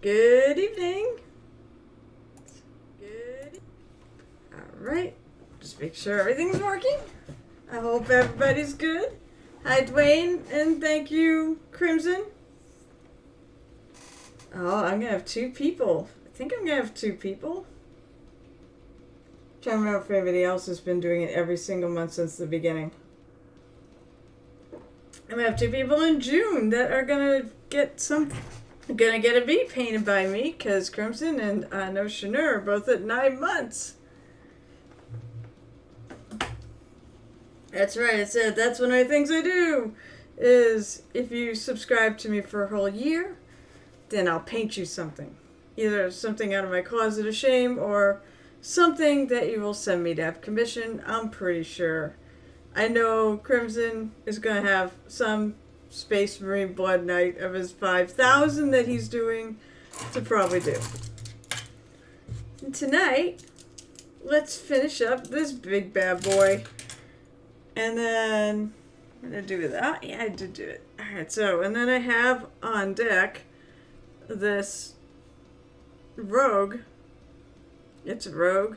Good evening. Good. Alright. Just make sure everything's working. I hope everybody's good. Hi, Dwayne, and thank you, Crimson. Oh, I'm gonna have two people. I think I'm gonna have two people. Trying to remember if anybody else has been doing it every single month since the beginning. I'm gonna have two people in June that are gonna get a bee painted by me, because Crimson and No Shanur are both at 9 months. That's right, I said that's one of the things I do, is if you subscribe to me for a whole year, then I'll paint you something. Either something out of my closet of shame, or something that you will send me to have commissioned. I'm pretty sure. I know Crimson is going to have some Space Marine Blood Knight of his 5,000 that he's doing to probably do. And tonight, let's finish up this big bad boy. And then, I'm going to do that. Yeah, I did do it. Alright, so, and then I have on deck this Rogue. It's a Rogue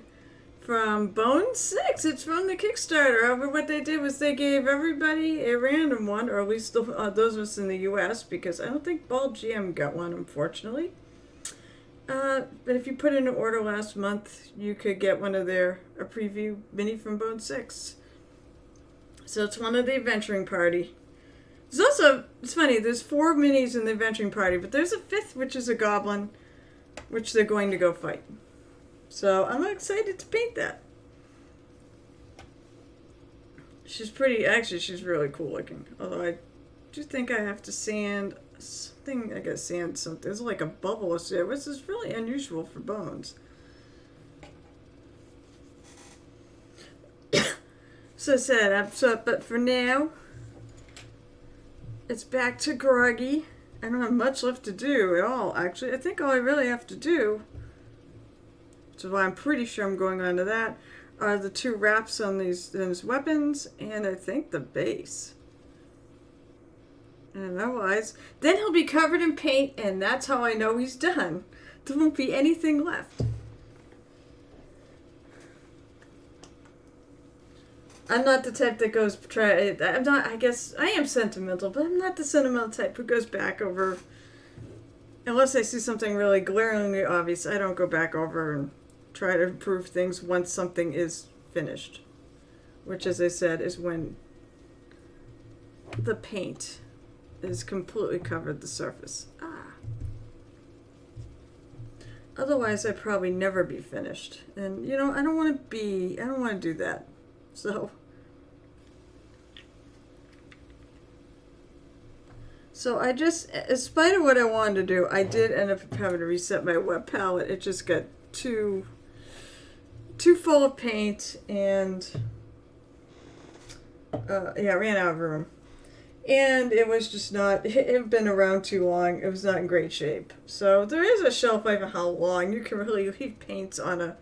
from Bone 6. It's from the Kickstarter. However, what they did was they gave everybody a random one, or at least those of us in the US, because I don't think Ball GM got one, unfortunately. But if you put in an order last month, you could get one of a preview mini from Bone 6. So it's one of the adventuring party. There's also, it's funny, there's 4 minis in the adventuring party, but there's a 5th, which is a goblin, which they're going to go fight. So I'm excited to paint that. She's really cool looking. Although I do think I have to sand something. I gotta sand something. There's like a bubble there, which is really unusual for bones. So I said, but for now, it's back to Groggy. I don't have much left to do at all, actually. I think all I really have to do, so I'm pretty sure I'm going on to that, are the 2 wraps on these weapons, and I think the base. And otherwise, then he'll be covered in paint, and that's how I know he's done. There won't be anything left. I'm not the type that goes I guess I am sentimental, but I'm not the sentimental type who goes back over, unless I see something really glaringly obvious. I don't go back over and try to improve things once something is finished, which, as I said, is when the paint is completely covered the surface. Otherwise, I'd probably never be finished, and I don't want to do that. So I just, in spite of what I wanted to do, I did end up having to reset my web palette. It just got too full of paint, and I ran out of room. And it was just not, it had been around too long. It was not in great shape. So there is a shelf life of how long you can really leave paints on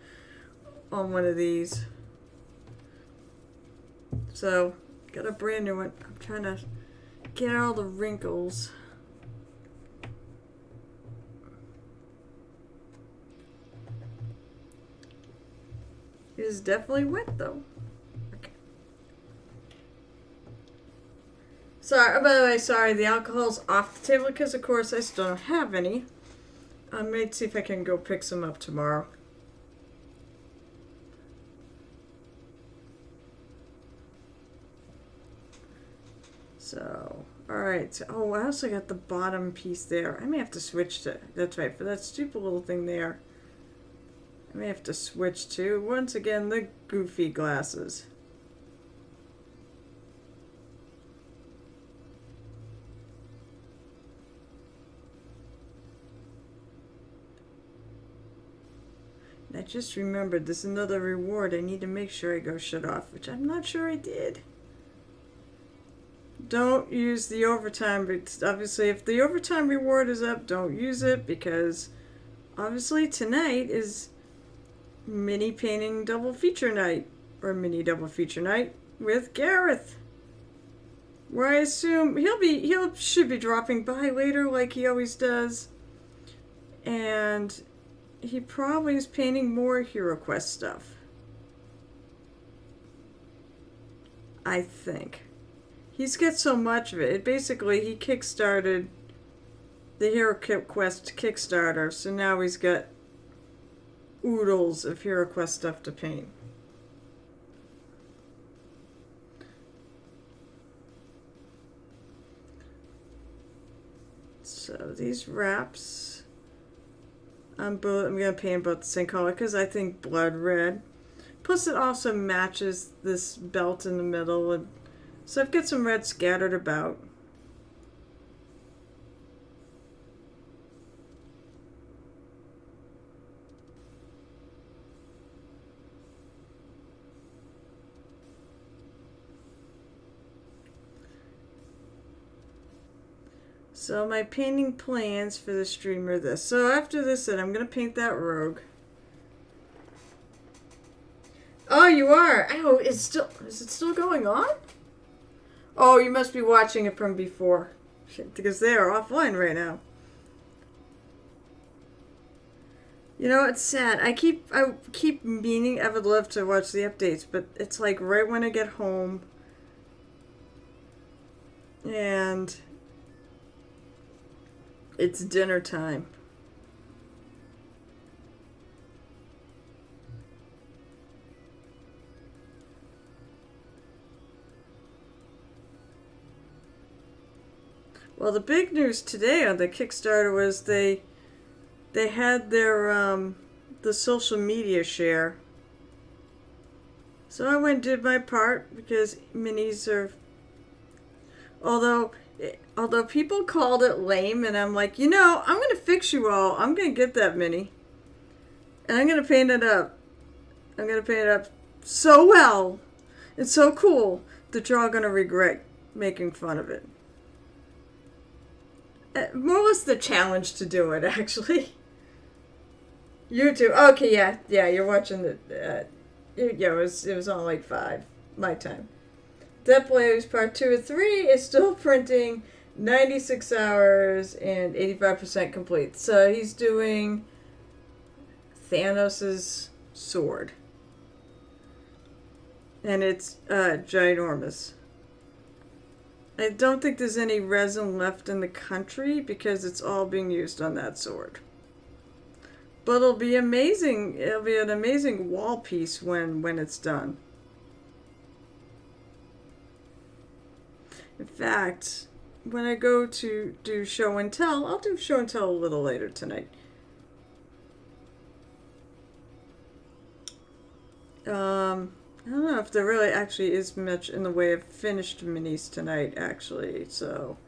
one of these. So, got a brand new one. I'm trying to get all the wrinkles. It is definitely wet, though. Okay. Sorry, by the way, sorry, the alcohol's off the table because, of course, I still don't have any. I might see if I can go pick some up tomorrow. So, alright. So, oh, I also got the bottom piece there. I may have to switch to, that's right, for that stupid little thing there. I may have to switch to, once again, the goofy glasses. And I just remembered there's another reward I need to make sure I go shut off, which I'm not sure I did. Don't use the overtime, but obviously if the overtime reward is up, don't use it, because obviously tonight is mini painting double feature night, or mini double feature night with Gareth, where I assume he should be dropping by later like he always does, And he probably is painting more Hero Quest stuff. I think. He's got so much of it. Basically, he kickstarted the Hero Quest Kickstarter, so now he's got oodles of Hero Quest stuff to paint. So these wraps, I'm going to paint both the same color because I think blood red. Plus it also matches this belt in the middle, and so I've got some red scattered about. So my painting plans for the stream are this. So after this, I'm going to paint that rogue. Oh, you are? Ow, is it still going on? Oh, you must be watching it from before. Shit, because they are offline right now. You know, it's sad. I keep meaning I would love to watch the updates, but it's like right when I get home. And it's dinner time. Well, the big news today on the Kickstarter was they had their the social media share. So I went and did my part because minis are, although people called it lame, and I'm like, I'm going to fix you all. I'm going to get that mini. And I'm going to paint it up. I'm going to paint it up so well and so cool that you're all going to regret making fun of it. More or less the challenge to do it, actually. YouTube. Okay, yeah, you're watching the... it was on like 5, my time. Dead Players Part 2 or 3 is still printing 96 hours and 85% complete. So he's doing Thanos' sword. And it's ginormous. I don't think there's any resin left in the country because it's all being used on that sword. But it'll be amazing. It'll be an amazing wall piece when it's done. In fact, when I go to do show and tell, I'll do show and tell a little later tonight. I don't know if there really actually is much in the way of finished minis tonight, actually. So,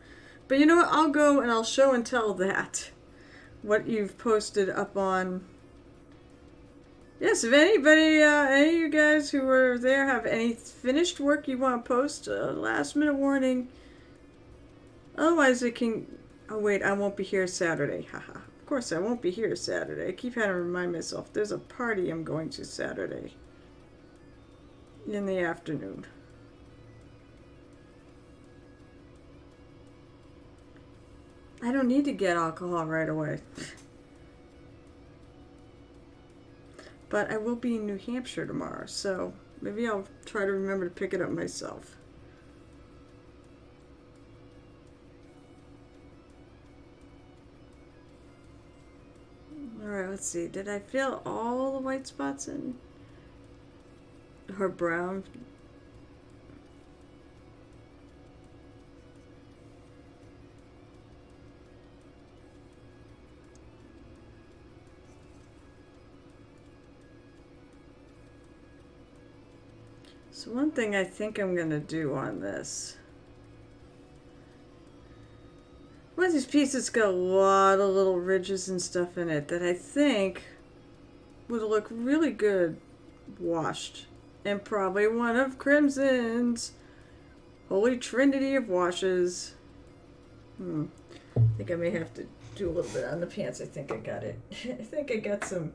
but you know what? I'll go and I'll show and tell that. What you've posted up on. Yes, if anybody, any of you guys who were there have any finished work you want to post, last minute warning. Otherwise, it can. Oh wait, I won't be here Saturday. Haha. Of course, I won't be here Saturday. I keep having to remind myself there's a party I'm going to Saturday. In the afternoon. I don't need to get alcohol right away. But I will be in New Hampshire tomorrow, so maybe I'll try to remember to pick it up myself. Alright, let's see. Did I fill all the white spots in? Her brown. So one thing I think I'm going to do on this. One of these pieces got a lot of little ridges and stuff in it that I think would look really good washed. And probably one of Crimson's holy trinity of washes. I think I may have to do a little bit on the pants. I think I got it. I think I got some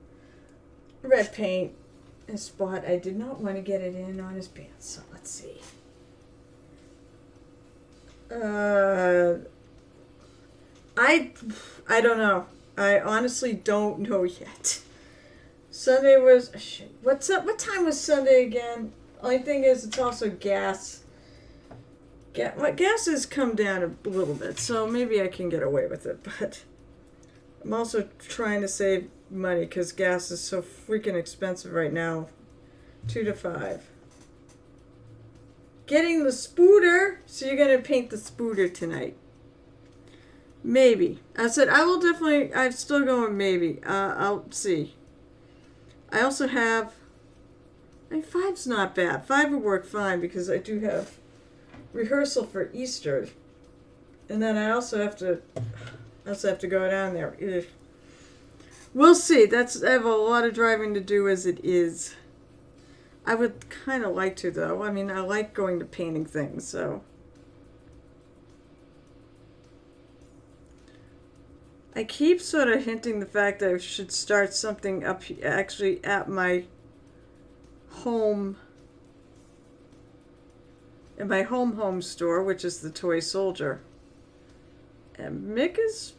red paint in a spot I did not want to get it in on his pants. So let's see. I don't know. I honestly don't know yet. Sunday was... Shit, what's up? What time was Sunday again? Only thing is, it's also gas. Gas has come down a little bit, so maybe I can get away with it. But I'm also trying to save money because gas is so freaking expensive right now. 2 to 5. Getting the spooter. So you're going to paint the spooter tonight. Maybe. I said I will definitely... I'm still going maybe. I'll see. I also have... I mean, 5's not bad. 5 would work fine because I do have rehearsal for Easter. And then I also have to go down there. Ugh. We'll see. I have a lot of driving to do as it is. I would kind of like to, though. I mean, I like going to painting things, so. I keep sort of hinting the fact that I should start something up actually at my home, in my home store, which is the Toy Soldier. And Mick is,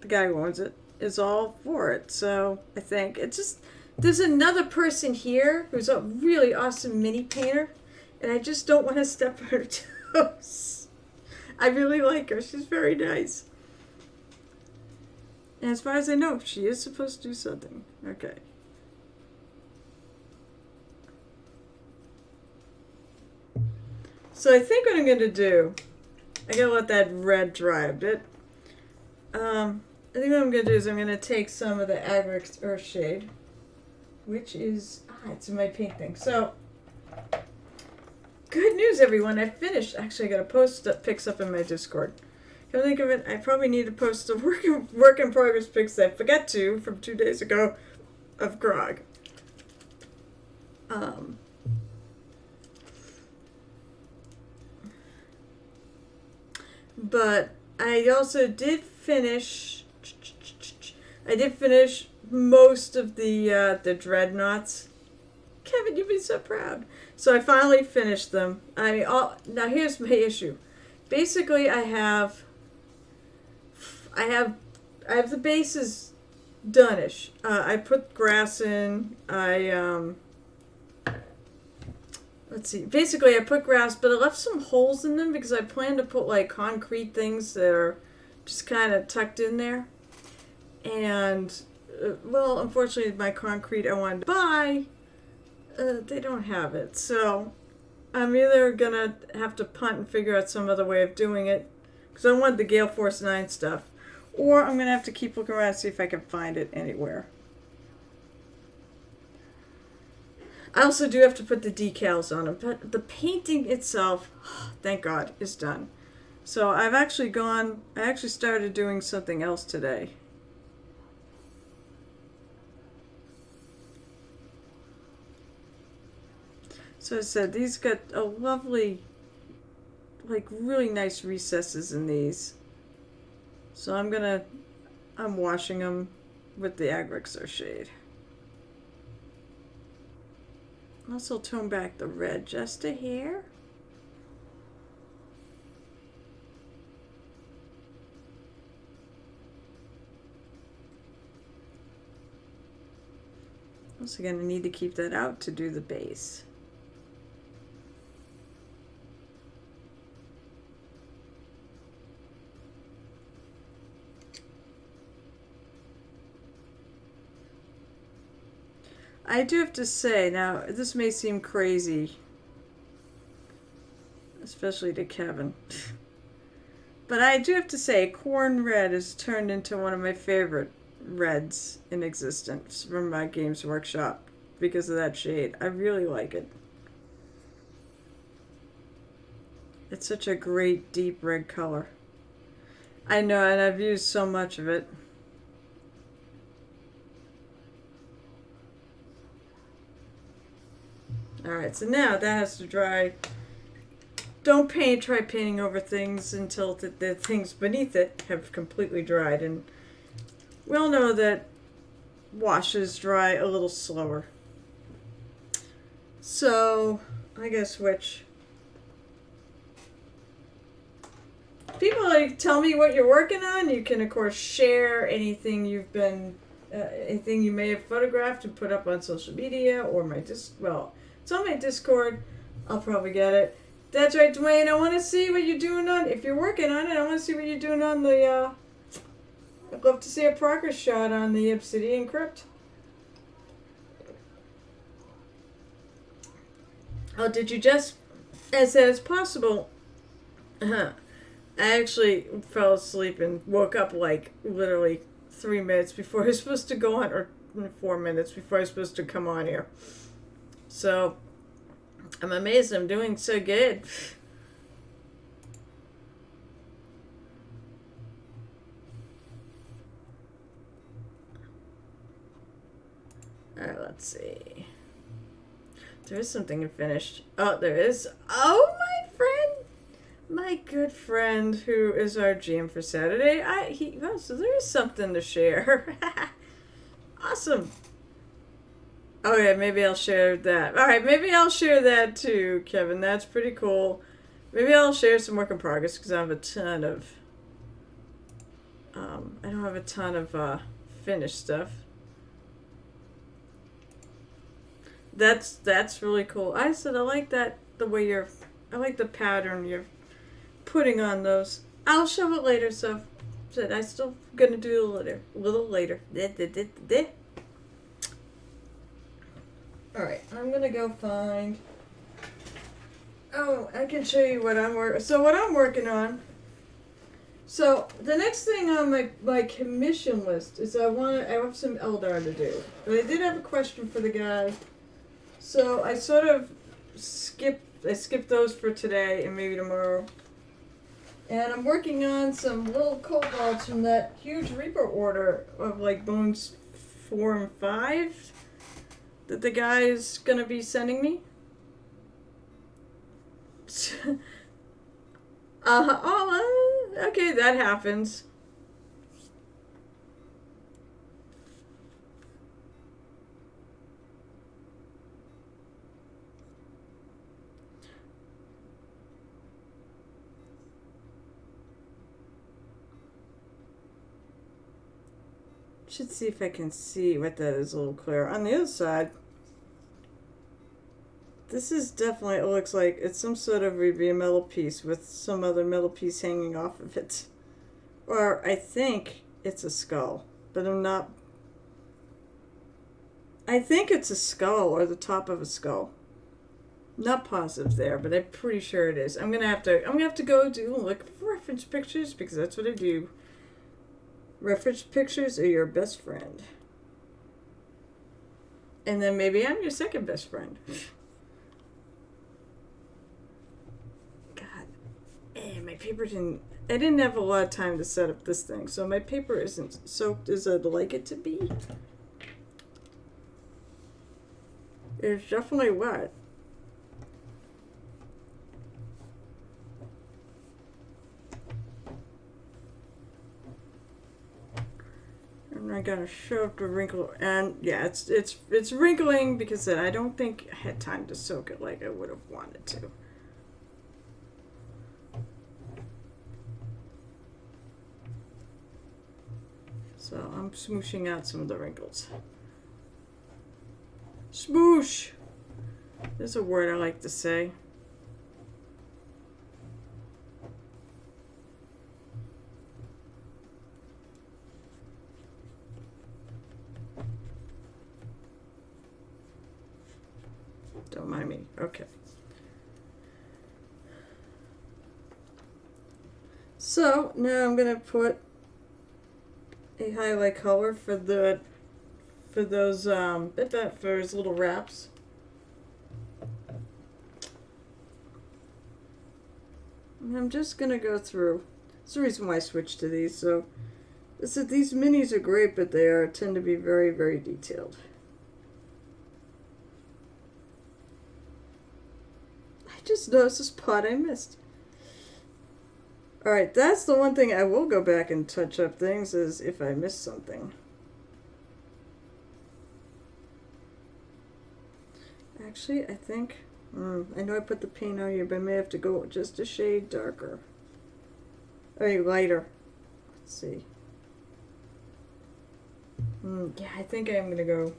the guy who owns it, is all for it. So I think it's just, there's another person here who's a really awesome mini painter, and I just don't want to step on her toes. I really like her. She's very nice. And as far as I know, she is supposed to do something. Okay. So I think what I'm going to do, I got to let that red dry a bit. I think what I'm going to do is I'm going to take some of the Agric Earthshade, which is, it's in my paint thing. So, good news, everyone. I finished. Actually, I got a post that picks up in my Discord. Come think of it, I probably need to post a work in progress pics that I forgot to from 2 days ago of Grog. But I also did finish. I did finish most of the dreadnoughts. Kevin, you'd be so proud. So I finally finished them. Now here's my issue. Basically, I have the bases done-ish. I put grass in. Let's see. Basically, I put grass, but I left some holes in them because I plan to put like concrete things that are just kind of tucked in there. And well, unfortunately, my concrete I wanted to buy, they don't have it. So I'm either gonna have to punt and figure out some other way of doing it because I want the Gale Force 9 stuff. Or I'm going to have to keep looking around and see if I can find it anywhere. I also do have to put the decals on them. But the painting itself, thank God, is done. So I actually started doing something else today. So I said, these got a lovely, like really nice recesses in these. So I'm washing them with the Agrixar shade. Also tone back the red just a hair. Also going to need to keep that out to do the base. I do have to say, now, this may seem crazy, especially to Kevin, but I do have to say, Corn Red has turned into one of my favorite reds in existence from my Games Workshop because of that shade. I really like it. It's such a great deep red color. I know, and I've used so much of it. Alright, so now that has to dry. Don't try painting over things until the things beneath it have completely dried. And we all know that washes dry a little slower. So, I gotta switch. people like tell me what you're working on. You can of course share anything you've been, anything you may have photographed and put up on social media or my it's on my Discord. I'll probably get it. That's right, Dwayne. I want to see what you're doing on. If you're working on it, I want to see what you're doing on the. I'd love to see a progress shot on the Obsidian Crypt. Oh, did you just, as possible? I actually fell asleep and woke up like literally 3 minutes before I was supposed to go on, or 4 minutes before I was supposed to come on here. So, I'm amazed I'm doing so good. Alright, let's see. There is something unfinished. Oh, there is. Oh, my friend! My good friend who is our GM for Saturday. So there is something to share. Awesome. Oh yeah, maybe I'll share that. Alright, maybe I'll share that too, Kevin. That's pretty cool. Maybe I'll share some work in progress because I have a ton of I don't have a ton of finished stuff. That's really cool. I said I like that the way I like the pattern you're putting on those. I'll show it later, so said I still gonna do it a little later. Alright, I'm gonna go find. Oh, I can show you what I'm working. So what I'm working on. So the next thing on my commission list is I have some Eldar to do, but I did have a question for the guy. So I sort of skipped those for today and maybe tomorrow. And I'm working on some little kobolds from that huge Reaper order of like bones 4 and 5 that the guy is gonna be sending me. Okay, that happens. Should see if I can see what that is a little clearer. On the other side, this is definitely, it looks like it's some sort of maybe a metal piece with some other metal piece hanging off of it. Or I think it's a skull, but I'm not. I think it's a skull or the top of a skull. Not positive there, but I'm pretty sure it is. I'm gonna have to go look for reference pictures because that's what I do. Reference pictures are your best friend. And then maybe I'm your second best friend. God. My paper I didn't have a lot of time to set up this thing, so my paper isn't soaked as I'd like it to be. It's definitely wet. And I gotta show up the wrinkle, and yeah, it's wrinkling because I don't think I had time to soak it like I would have wanted to. So I'm smooshing out some of the wrinkles. Smoosh! There's a word I like to say. Don't mind me. Okay. So now I'm gonna put a highlight color for those for his little wraps. And I'm just gonna go through. That's the reason why I switched to these. So these minis are great, but they tend to be very, very detailed. I just noticed a spot I missed. Alright, that's the one thing I will go back and touch up things is if I miss something. Actually, I think, I know I put the paint on here, but I may have to go just a shade darker. Or lighter. Let's see. Yeah, I think I'm gonna go.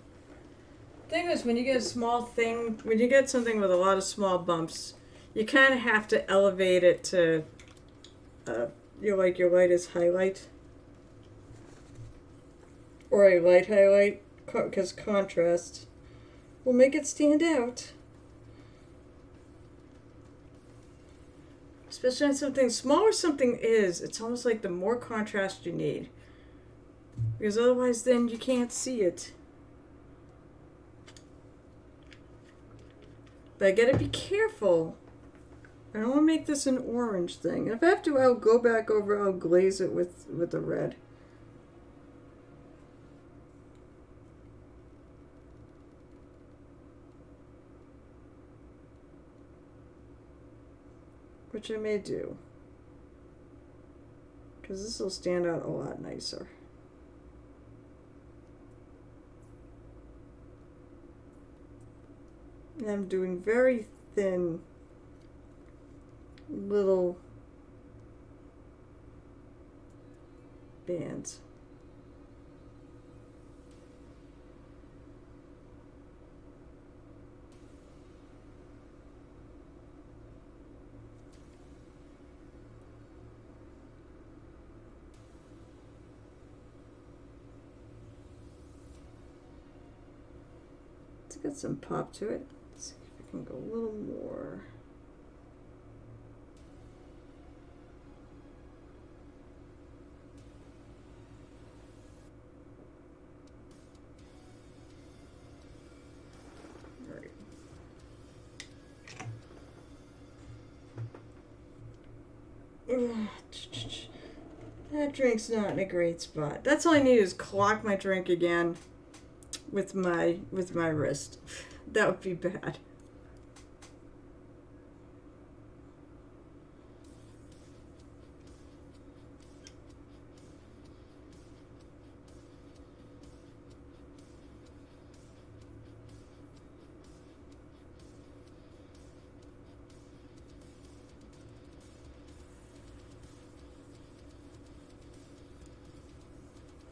Thing is, when you get a small thing, when you get something with a lot of small bumps, you kind of have to elevate it to your lightest highlight, or a light highlight, because contrast will make it stand out. Especially on something small as something is, it's almost like the more contrast you need, because otherwise then you can't see it. But I gotta be careful. I don't want to make this an orange thing. If I have to, I'll go back over, I'll glaze it with the red. Which I may do. Because this will stand out a lot nicer. And I'm doing very thin little bands. It's got some pop to it. Let's see if I can go a little more. That drink's not in a great spot. That's all I need is clock my drink again with my wrist. That would be bad.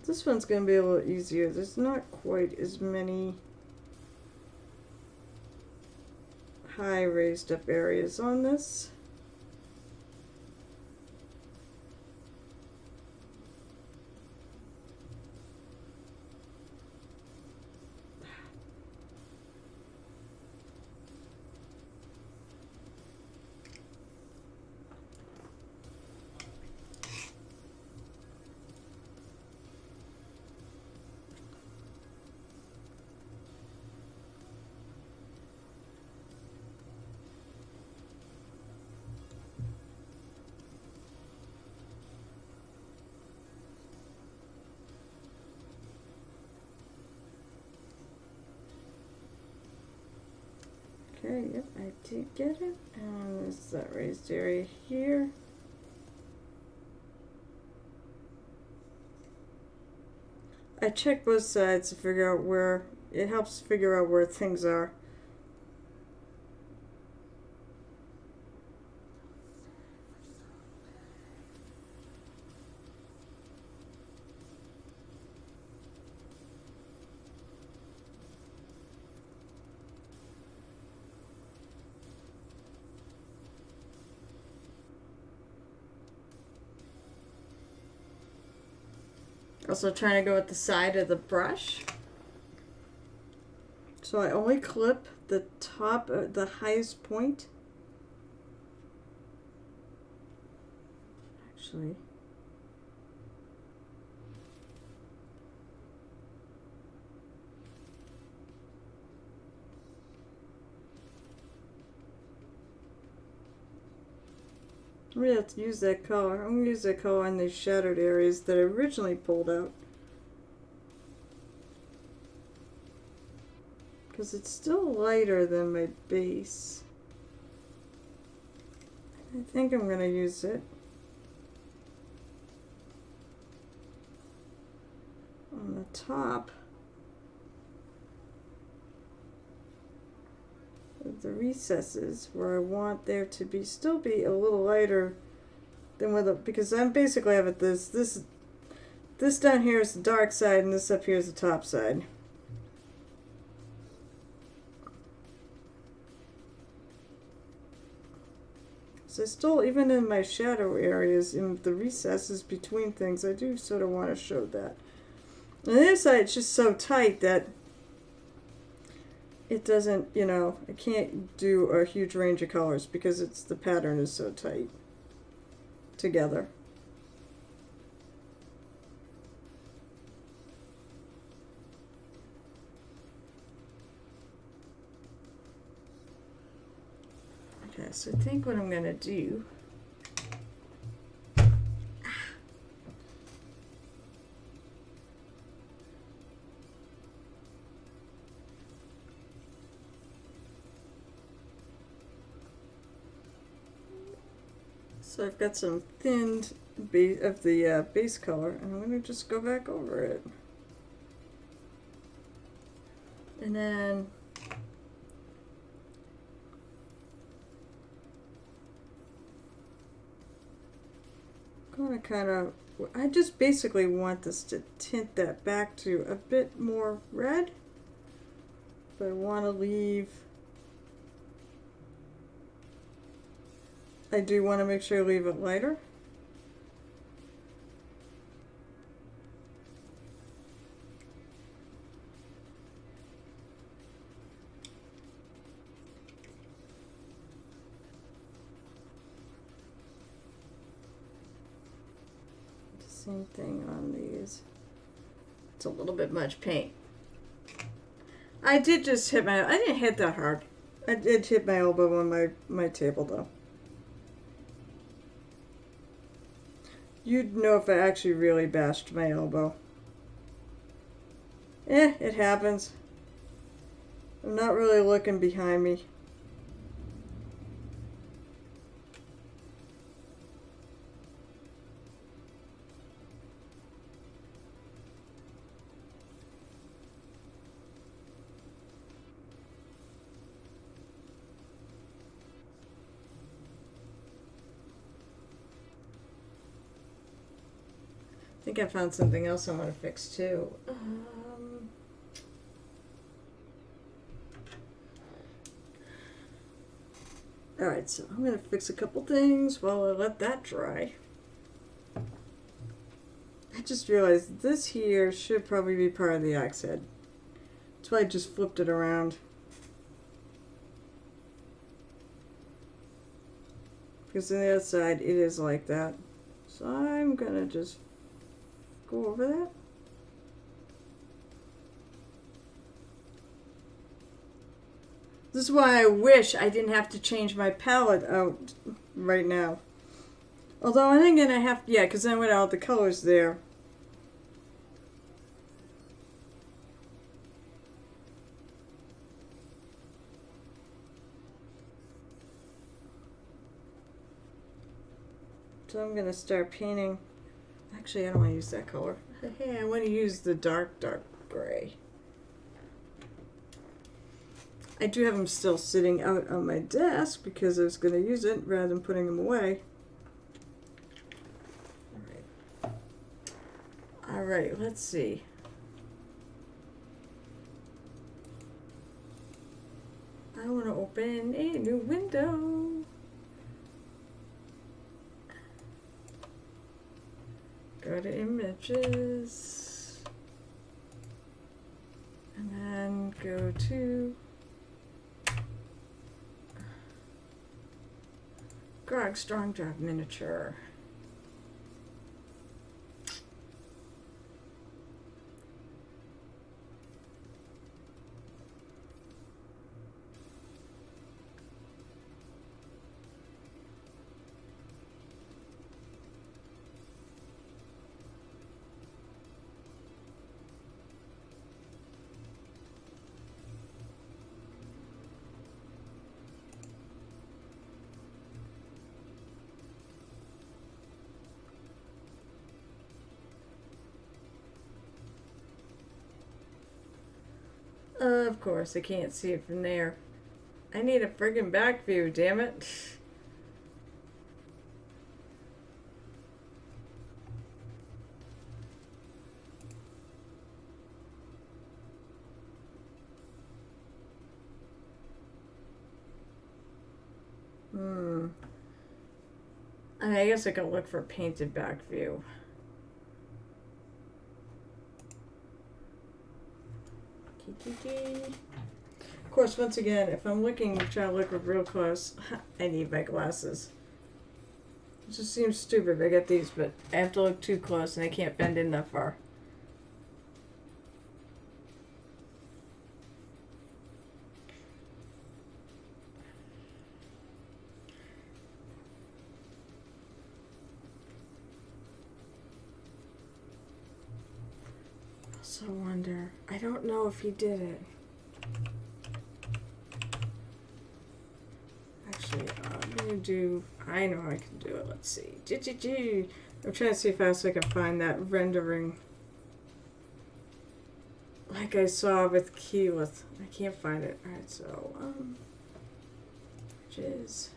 This one's going to be a little easier. There's not quite as many high raised up areas on this. Okay, yep, I did get it. And there's that raised area here. I check both sides to figure out where, it helps figure out where things are. Also trying to go with the side of the brush. So I only clip the top, the highest point. Actually. I'm going to have to use that color. I'm going to use that color on these shadowed areas that I originally pulled out. Because it's still lighter than my base. I think I'm going to use it on the top of the recesses where I want there to be still be a little lighter Then with it, because I'm basically have it this down here is the dark side, and this up here is the top side. So still, even in my shadow areas, in the recesses between things, I do sort of want to show that. On the other side, it's just so tight that it doesn't, I can't do a huge range of colors because the pattern is so tight together. Okay, so I think what I'm going to do so I've got some thinned of the base color, and I'm going to just go back over it. And then I'm going to kind of, I just basically want this to tint that back to a bit more red, but I want to leave, I do want to make sure I leave it lighter. Same thing on these. It's a little bit much paint. I did just hit I didn't hit that hard. I did hit my elbow on my table though. You'd know if I actually really bashed my elbow. It happens. I'm not really looking behind me. I think I found something else I want to fix too. Alright, so I'm going to fix a couple things while I let that dry. I just realized this here should probably be part of the axe head. That's why I just flipped it around. Because on the other side it is like that. So I'm going to just go over that. This is why I wish I didn't have to change my palette out right now. Although I think I have, yeah, because I went out the colors there. So I'm going to start painting. Actually, I don't want to use that color. Hey, I want to use the dark gray. I do have them still sitting out on my desk because I was going to use it rather than putting them away. All right, let's see. I want to open a new window. Go to images. And then go to Grog Strong Drop Miniature. Of course, I can't see it from there. I need a friggin' back view, damn it. I mean, I guess I could look for a painted back view. Of course, once again, if I'm trying to look real close, I need my glasses. It just seems stupid. I got these, but I have to look too close and I can't bend in that far. I also wonder, I don't know if he did it. Actually, I'm gonna do, I know I can do it. Let's see. I'm trying to see if I can find that rendering like I saw with Keyleth. I can't find it. Alright, so, jizz.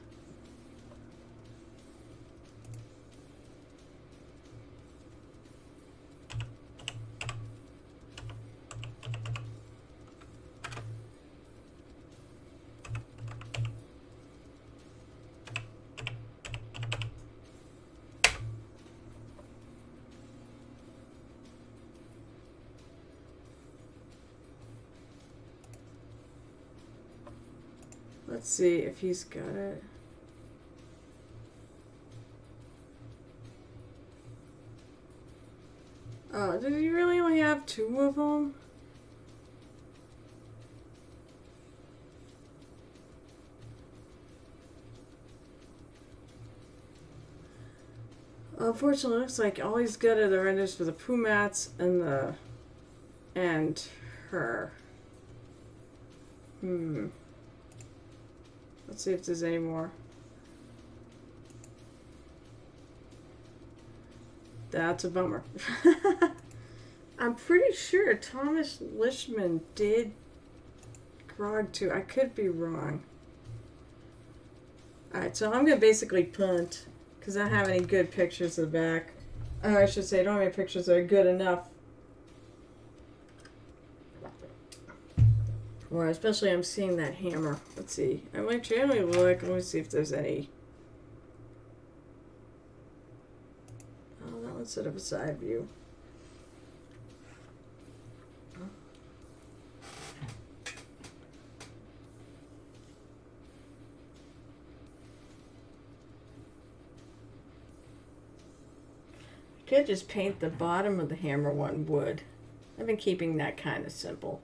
Let's see if he's got it. Oh, did he really only have 2 of them? Unfortunately, it looks like all he's got are the renders for the Pumats and her. Let's see if there's any more. That's a bummer. I'm pretty sure Thomas Lishman did Grog too. I could be wrong. Alright, so I'm going to basically punt because I don't have any good pictures of the back. I should say I don't have any pictures that are good enough. Or especially I'm seeing that hammer. Let's see. I might generally look. Let me see if there's any. Oh, that one's sort of a side view. I could just paint the bottom of the hammer one wood. I've been keeping that kind of simple.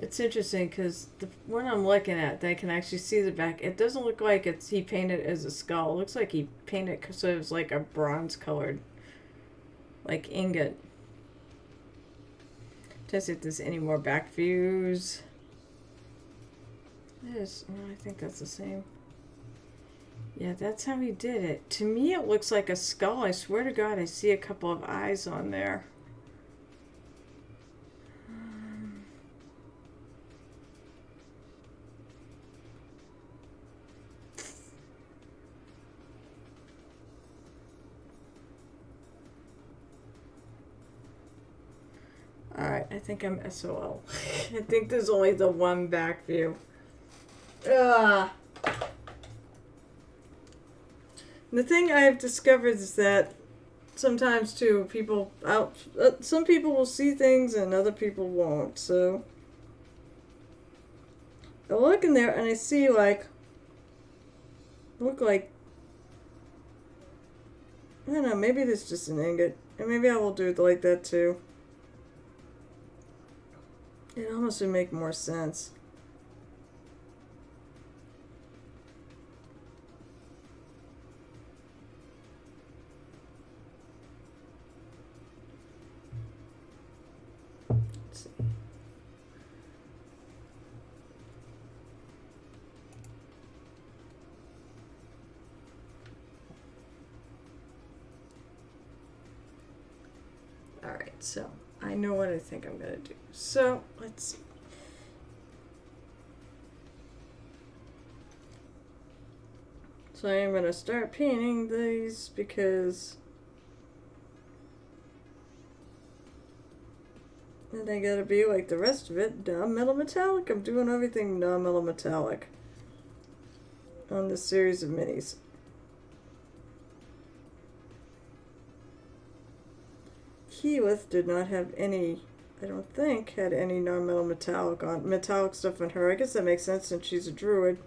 It's interesting because the one I'm looking at, they can actually see the back. It doesn't look like he painted as a skull. It looks like he painted so it was like a bronze colored, like ingot. Test see if there's any more back views. There's, I think that's the same. Yeah, that's how he did it. To me, it looks like a skull. I swear to God, I see a couple of eyes on there. Alright, I think I'm SOL. I think there's only the one back view. Ugh. The thing I've discovered is that sometimes too, some people will see things and other people won't. So I look in there and I see I don't know, maybe there's just an ingot. And maybe I will do it like that too. It almost would make more sense. Let's see. All right, so I know what I think I'm going to do. So, let's see. So I'm going to start painting these because And they gotta be like the rest of it, non-metal metallic. I'm doing everything non-metal metallic on this series of minis. Keyleth did not have any, I don't think, had any non-metal metallic stuff on her. I guess that makes sense since she's a druid.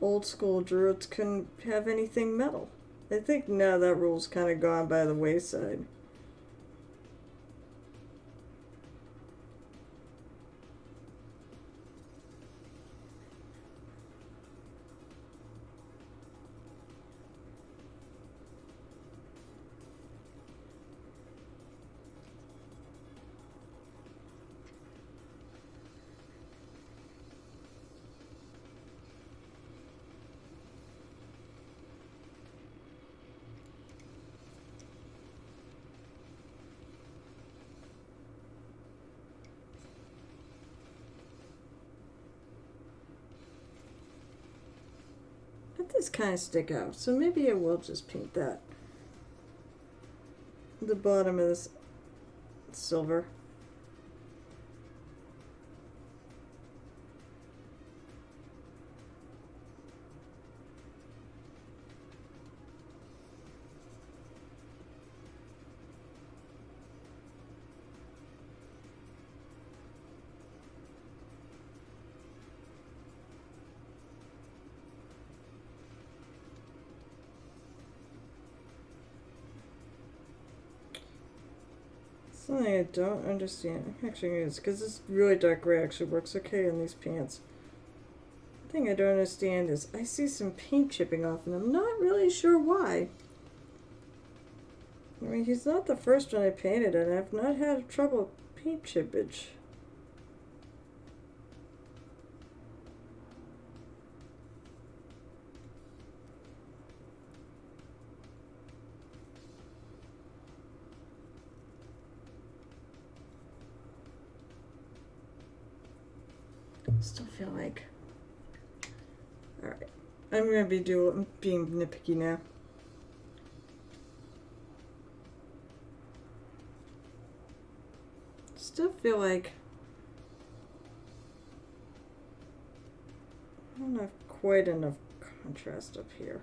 Old school druids couldn't have anything metal. I think now that rule's kind of gone by the wayside. But this kind of stick out, so maybe I will just paint that. The bottom of this silver. Something I don't understand. Actually, it is because this really dark gray actually works okay on these pants. The thing I don't understand is I see some paint chipping off, and I'm not really sure why. I mean, he's not the first one I painted, and I've not had trouble with paint chippage. Still feel like, all right, I'm gonna be being nitpicky now. Still feel like I don't have quite enough contrast up here.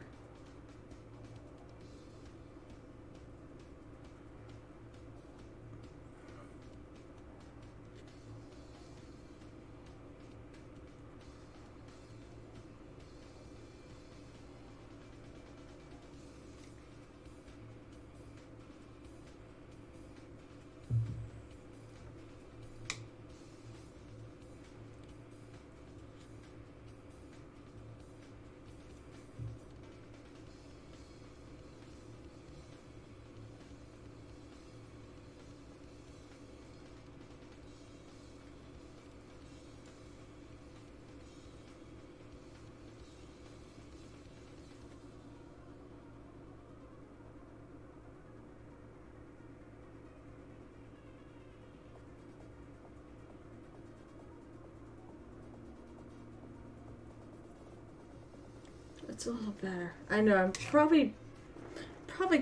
It's a little better. I know I'm probably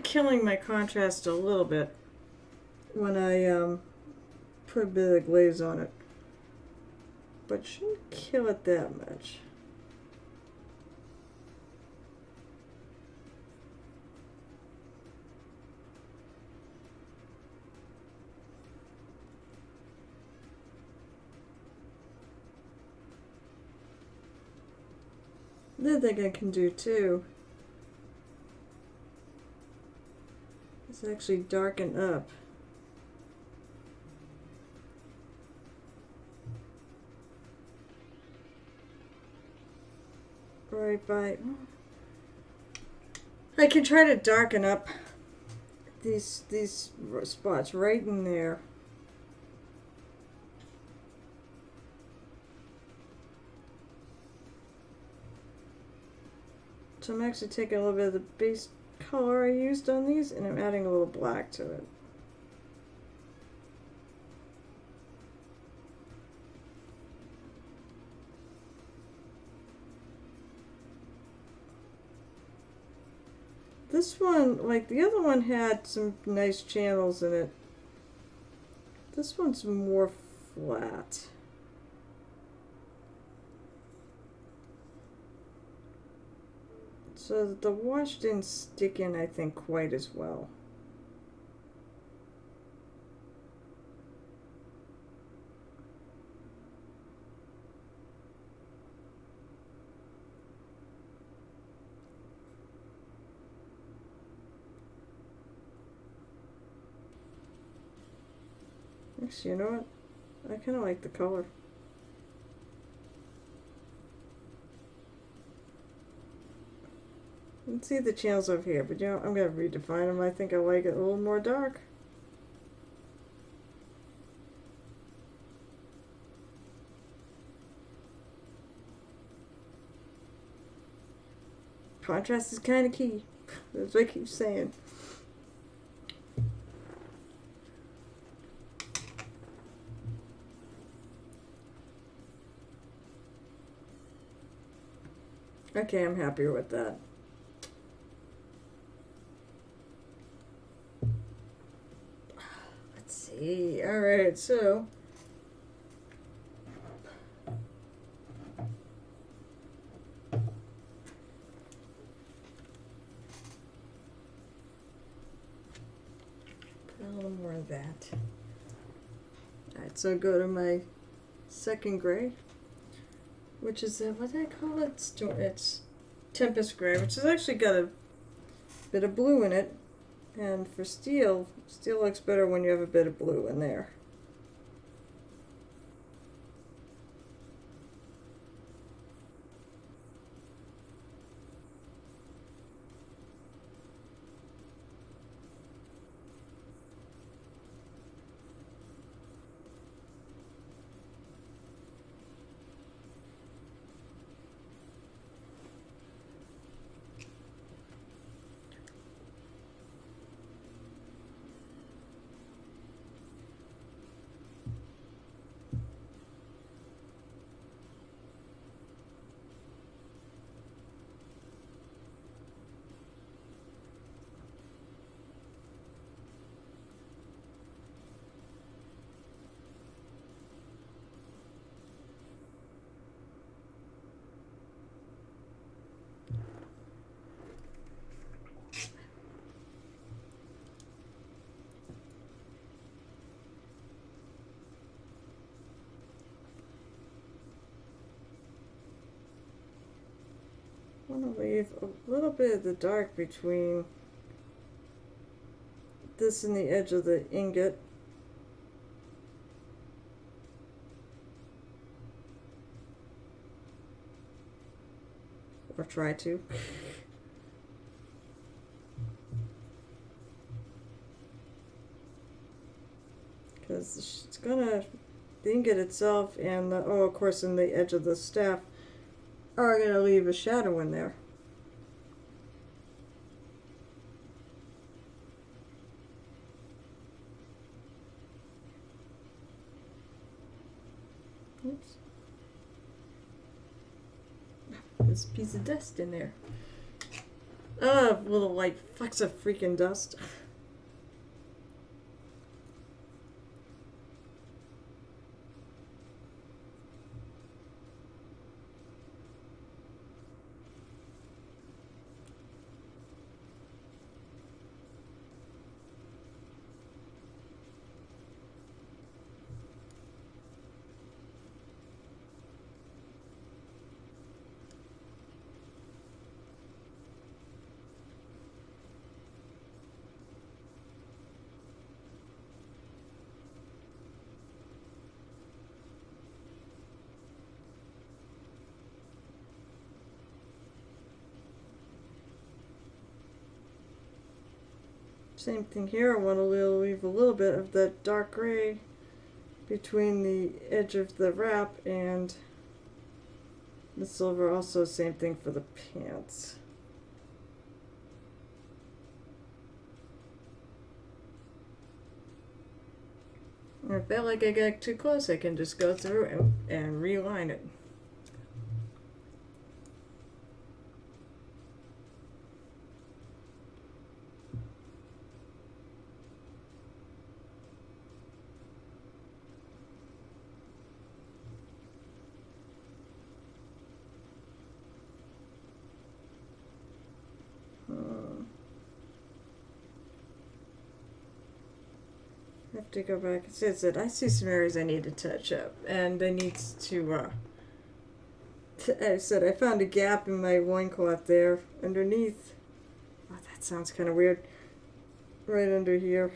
killing my contrast a little bit when I put a bit of glaze on it, but shouldn't kill it that much. The other thing I can do too is actually darken up. Right by, I can try to darken up these spots right in there. So I'm actually taking a little bit of the base color I used on these and I'm adding a little black to it. This one, like the other one, had some nice channels in it. This one's more flat. So the wash didn't stick in, I think, quite as well. Actually, you know what? I kind of like the color. You can see the channels over here, but you know, I'm going to redefine them. I think I like it a little more dark. Contrast is kind of key. That's what I keep saying. Okay, I'm happier with that. Let's see. Alright, so put a little more of that. Alright, so go to my second gray, which is what do I call it? It's Tempest Gray, which has actually got a bit of blue in it. And for steel looks better when you have a bit of blue in there. I want to leave a little bit of the dark between this and the edge of the ingot. Or try to. Because it's gonna, the ingot itself and the, oh, of course, in the edge of the staff are gonna leave a shadow in there. Oops. There's a piece of dust in there. Oh, little like flecks of freaking dust. Same thing here. I want to leave a little bit of that dark gray between the edge of the wrap and the silver. Also, same thing for the pants. And if I feel like I got too close, I can just go through and reline it. I have to go back. It says that I see some areas I need to touch up, and I need to, I said I found a gap in my loincloth there underneath. Oh, that sounds kind of weird. Right under here.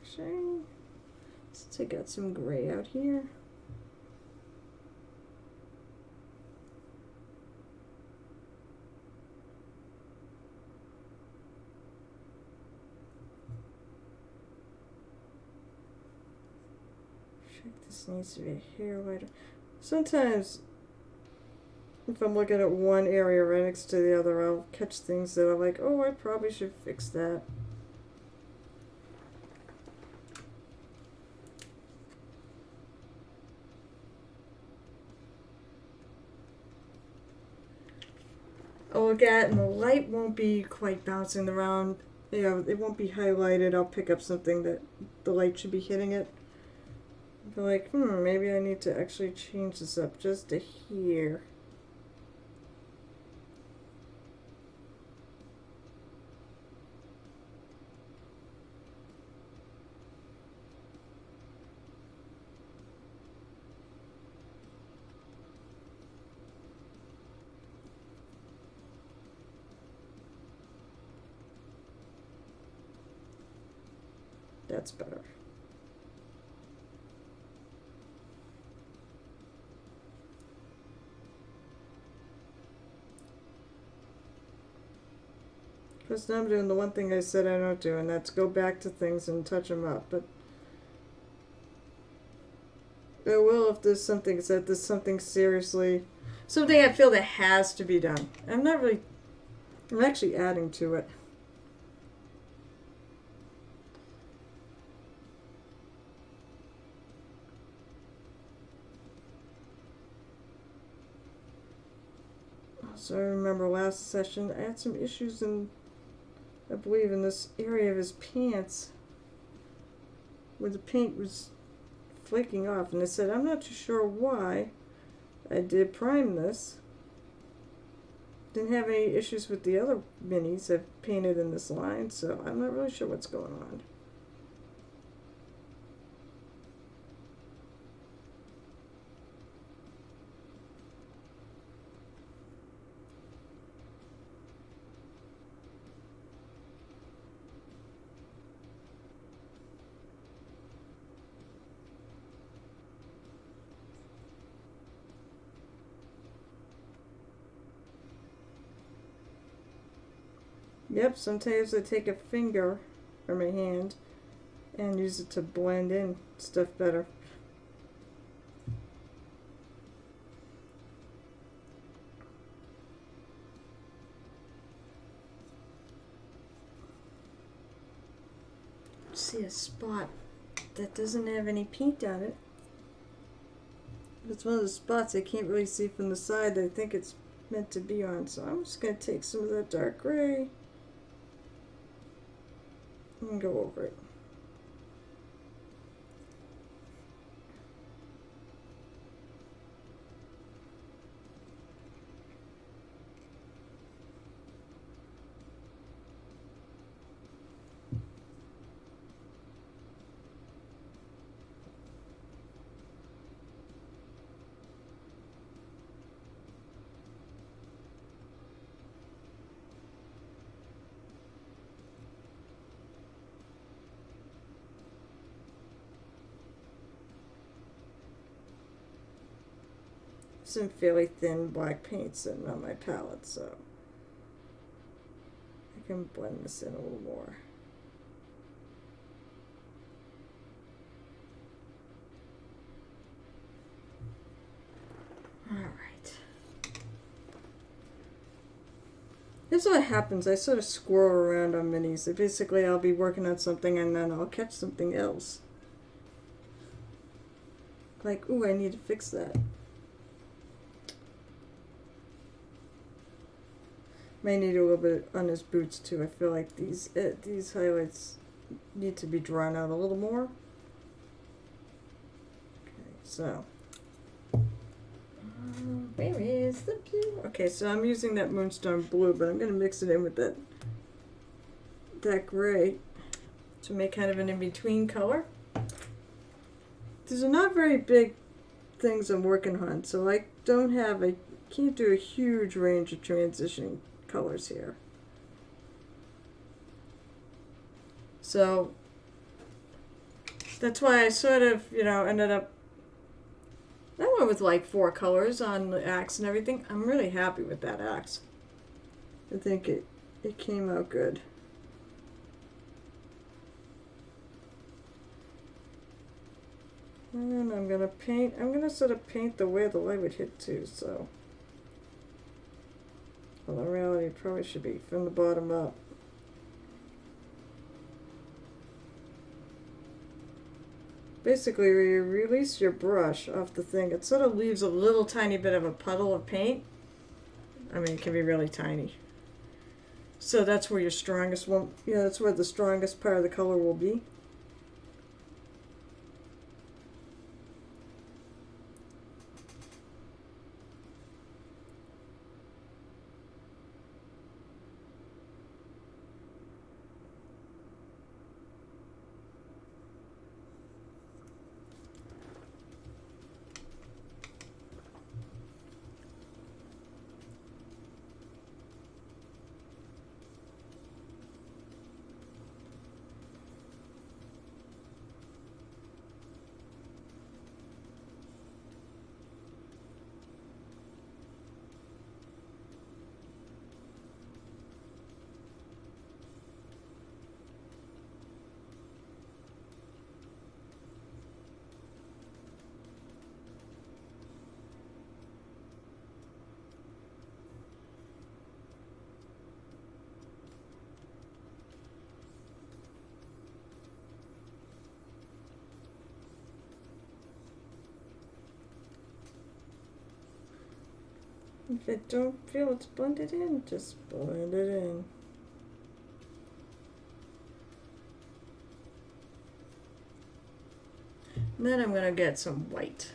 Actually, let's take out some gray out here. This needs to be a hair lighter. Sometimes, if I'm looking at one area right next to the other, I'll catch things that I'm like, oh, I probably should fix that. I'll look at it and the light won't be quite bouncing around. You know, it won't be highlighted. I'll pick up something that the light should be hitting it. Be like, maybe I need to actually change this up just to here. That's better. Because now I'm doing the one thing I said I don't do, and that's go back to things and touch them up. But I will if there's something said, there's something seriously, something I feel that has to be done. I'm actually adding to it. So I remember last session I had some issues I believe in this area of his pants where the paint was flaking off, and I said I'm not too sure why. I did prime this. Didn't have any issues with the other minis I've painted in this line, so I'm not really sure what's going on. Yep, sometimes I take a finger or my hand and use it to blend in stuff better. See a spot that doesn't have any paint on it. It's one of the spots I can't really see from the side that I think it's meant to be on, so I'm just going to take some of that dark gray and go over it. Some fairly thin black paint sitting on my palette, so I can blend this in a little more. Alright. This is what happens. I sort of squirrel around on minis. So basically I'll be working on something and then I'll catch something else. Like, ooh, I need to fix that. May need a little bit on his boots too. I feel like these highlights need to be drawn out a little more. Okay, so where is the blue? Okay, so I'm using that Moonstone blue, but I'm going to mix it in with that gray to make kind of an in-between color. These are not very big things I'm working on, so I can't do a huge range of transition colors here. So that's why I sort of, ended up, I went with like 4 colors on the axe and everything. I'm really happy with that axe. I think it came out good. And I'm gonna sort of paint the way the light would hit too, so. Well, in reality, it probably should be from the bottom up. Basically, when you release your brush off the thing, it sort of leaves a little tiny bit of a puddle of paint. I mean, it can be really tiny. So that's where your strongest one, that's where the strongest part of the color will be. If I don't feel it's blended in, just blend it in. And then I'm going to get some white.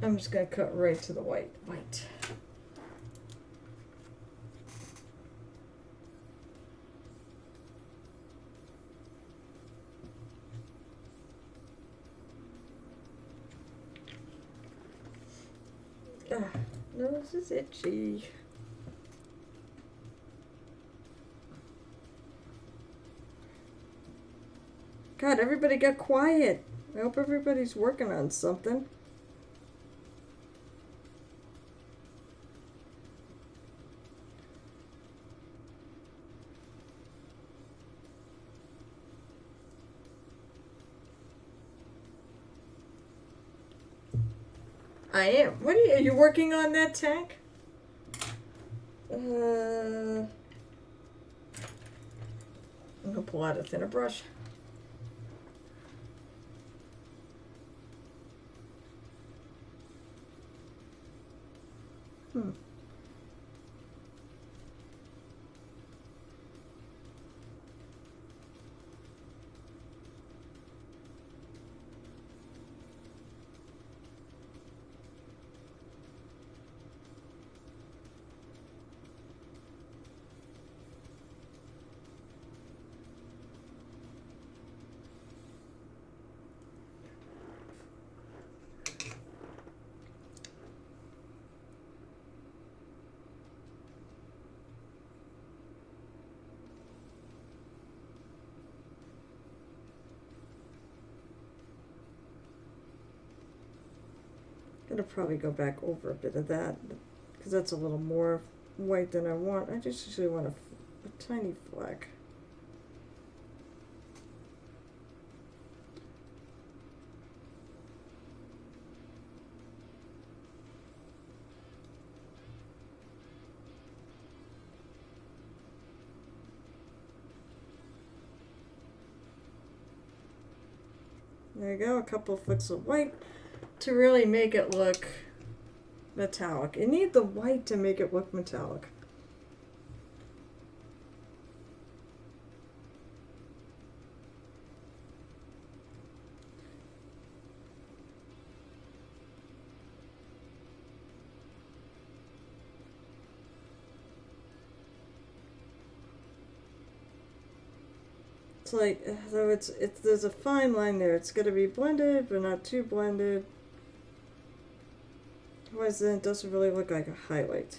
I'm just going to cut right to the white. Nose is itchy. God, everybody got quiet. I hope everybody's working on something. I am. What are you working on that tank? I'm gonna pull out a thinner brush. Gonna probably go back over a bit of that because that's a little more white than I want. I just usually want a tiny fleck. There you go, a couple flecks of white to really make it look metallic. It needs the white to make it look metallic. It's like, though it's there's a fine line there. It's got to be blended, but not too blended. Otherwise, then it doesn't really look like a highlight.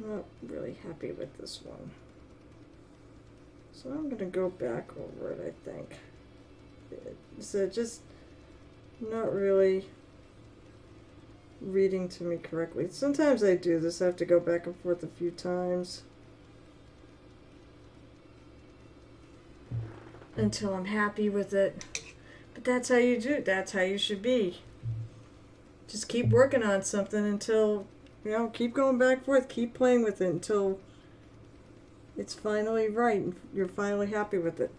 I'm not really happy with this one. So I'm going to go back over it, I think. So just not really reading to me correctly. Sometimes I do this. I have to go back and forth a few times until I'm happy with it. But that's how you do it. That's how you should be. Just keep working on something until, you know, keep going back and forth. Keep playing with it until it's finally right and you're finally happy with it.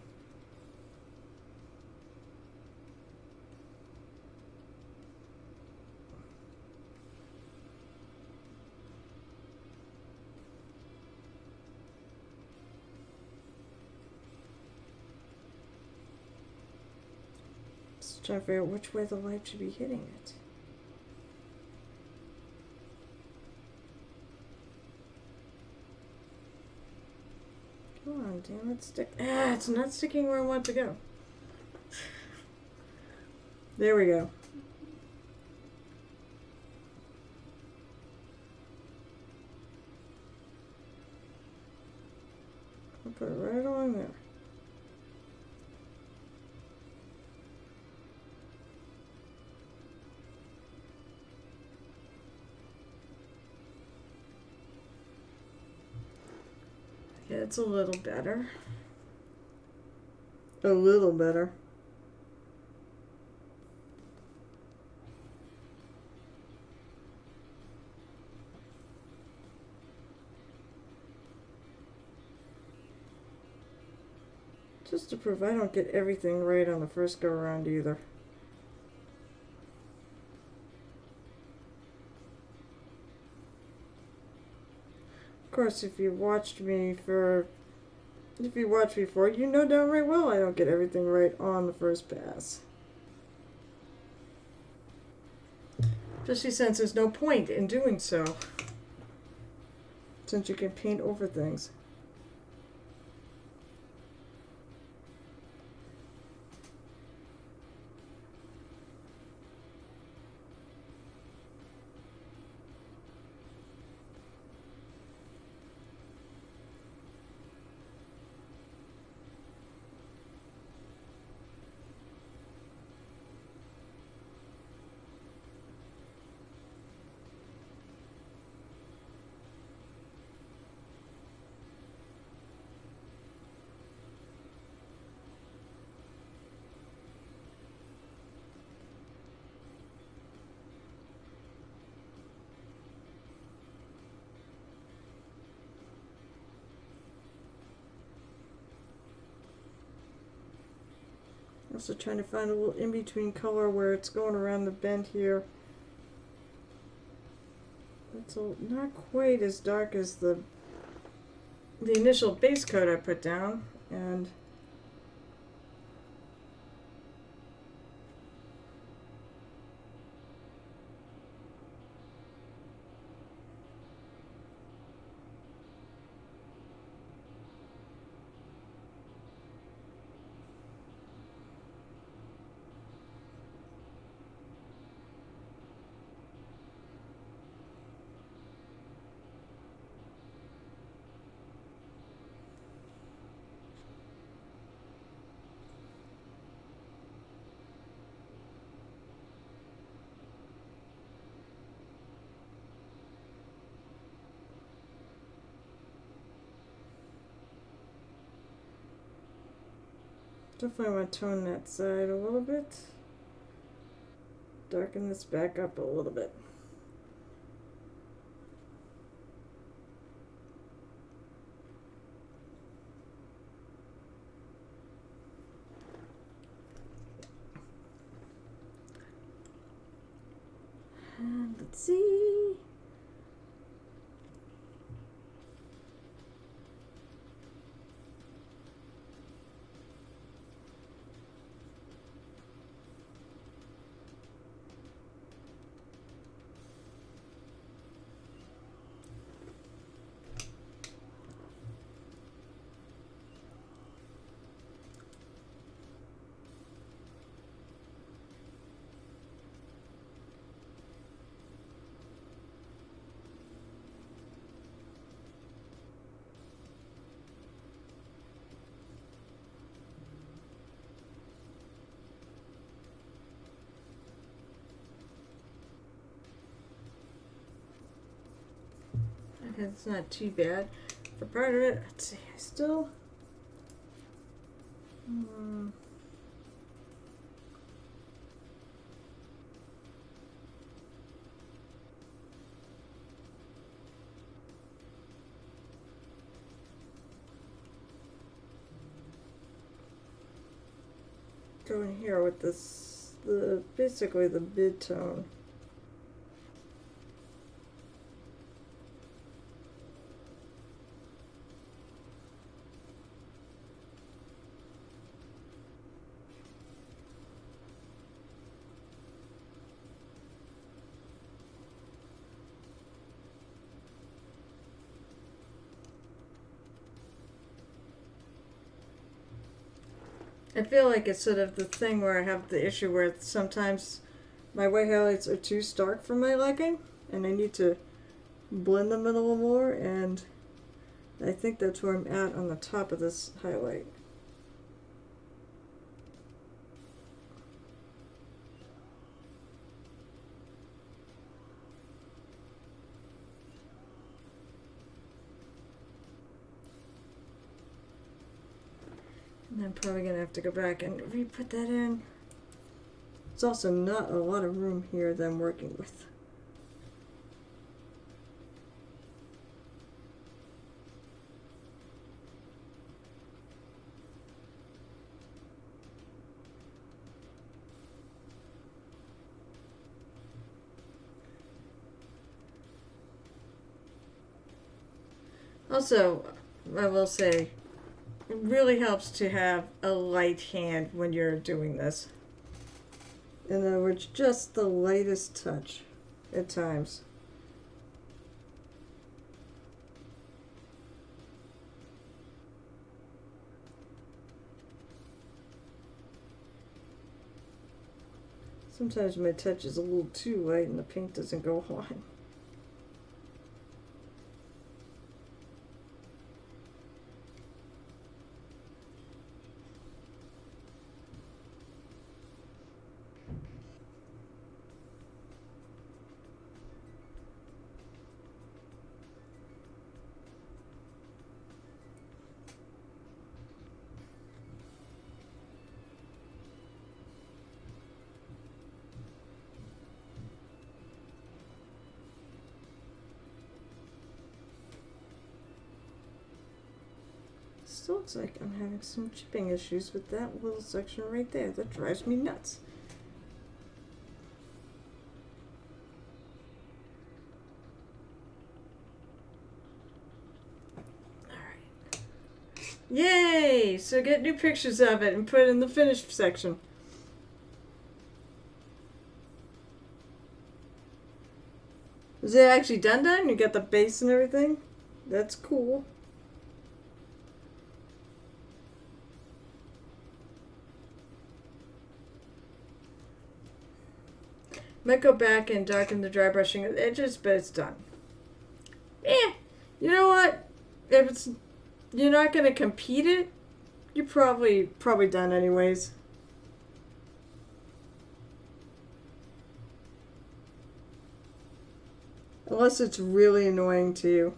Just trying to figure out which way the light should be hitting it. Come on, damn it, stick. Ah, it's not sticking where I want to go. There we go. I'll put it right along there. Yeah, it's a little better. A little better. Just to prove I don't get everything right on the first go around either. Of course, if you watched before, you know downright well I don't get everything right on the first pass. Especially since there's no point in doing so. Since you can paint over things. Also trying to find a little in-between color where it's going around the bend here. It's not quite as dark as the initial base coat I put down, and Definitely want to tone that side a little bit. Darken this back up a little bit. And let's see. Okay, it's not too bad. For part of it, let's see, I still... Go in here with this, basically the mid-tone. I feel like it's sort of the thing where I have the issue where sometimes my white highlights are too stark for my liking, and I need to blend them in a little more, and I think that's where I'm at on the top of this highlight. And I'm probably going to have to go back and re-put that in. It's also not a lot of room here that I'm working with. Also, I will say, it really helps to have a light hand when you're doing this. In other words, just the lightest touch at times. Sometimes my touch is a little too light and the paint doesn't go on. Still looks like I'm having some chipping issues with that little section right there. That drives me nuts. Alright. Yay! So get new pictures of it and put it in the finished section. Is it actually done? You got the base and everything? That's cool. Might go back and darken the dry brushing edges, but it's done. You know what? If it's you're not gonna compete it, you're probably done anyways. Unless it's really annoying to you.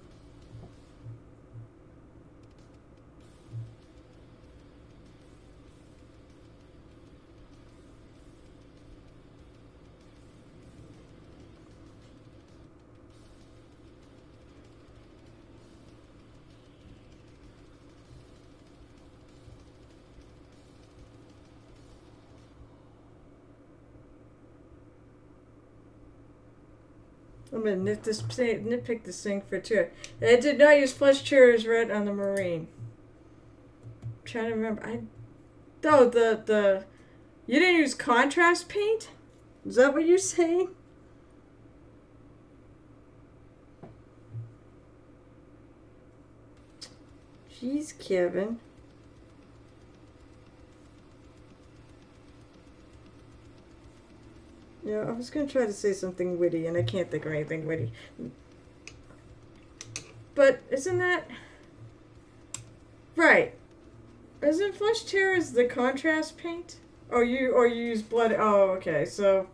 I'm gonna nitpick this thing for two. I did not use flesh tears red on the marine. I'm trying to remember. The you didn't use contrast paint? Is that what you're saying? Jeez, Kevin. Yeah, I was going to try to say something witty, and I can't think of anything witty. But isn't that... Right. Isn't Flesh Tears the contrast paint? Or you use blood... Oh, okay. So,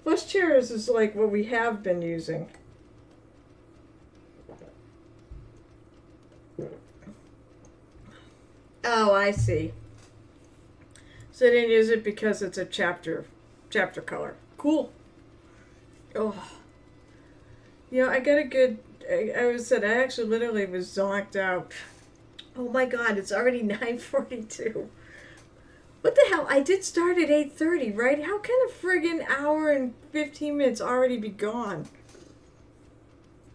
Flesh Tears is like what we have been using. Oh, I see. So I didn't use it because it's a chapter color. Cool. Oh. You know, I got a good... I actually literally was zonked out. Oh my god, it's already 9:42. What the hell? I did start at 8:30, right? How can a friggin' hour and 15 minutes already be gone?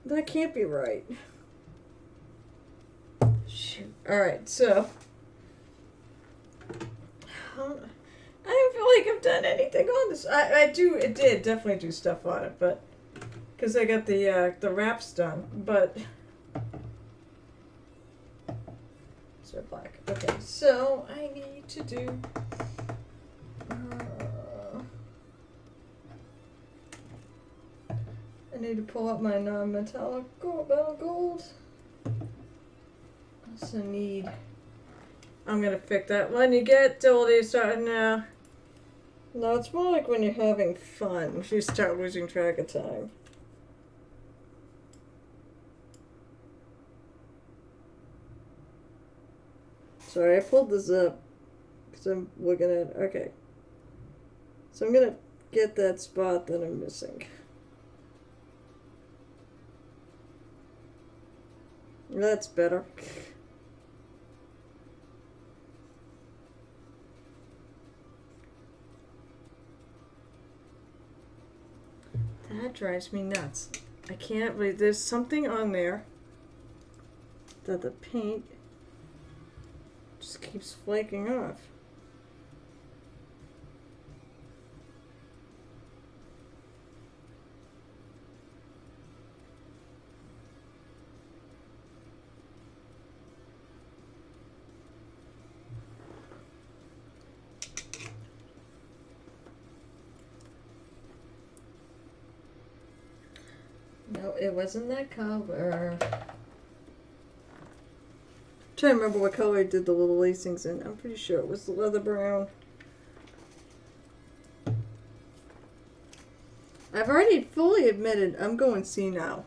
That can't be right. Shoot. Alright, so... I don't feel like I've done anything on this. I did definitely do stuff on it, but... Because I got the wraps done, but... So black. Okay, so I need to do... I need to pull up my non-metallic metal gold. I also need... I'm gonna pick that one. You get till they start now. No, it's more like when you're having fun. You start losing track of time. Sorry, I pulled this up because I'm looking at... Okay. So I'm going to get that spot that I'm missing. That's better. That drives me nuts. I can't believe there's something on there that the paint just keeps flaking off. No, it wasn't that color. Trying to remember what color I did the little lacings in. I'm pretty sure it was the leather brown. I've already fully admitted I'm going senile.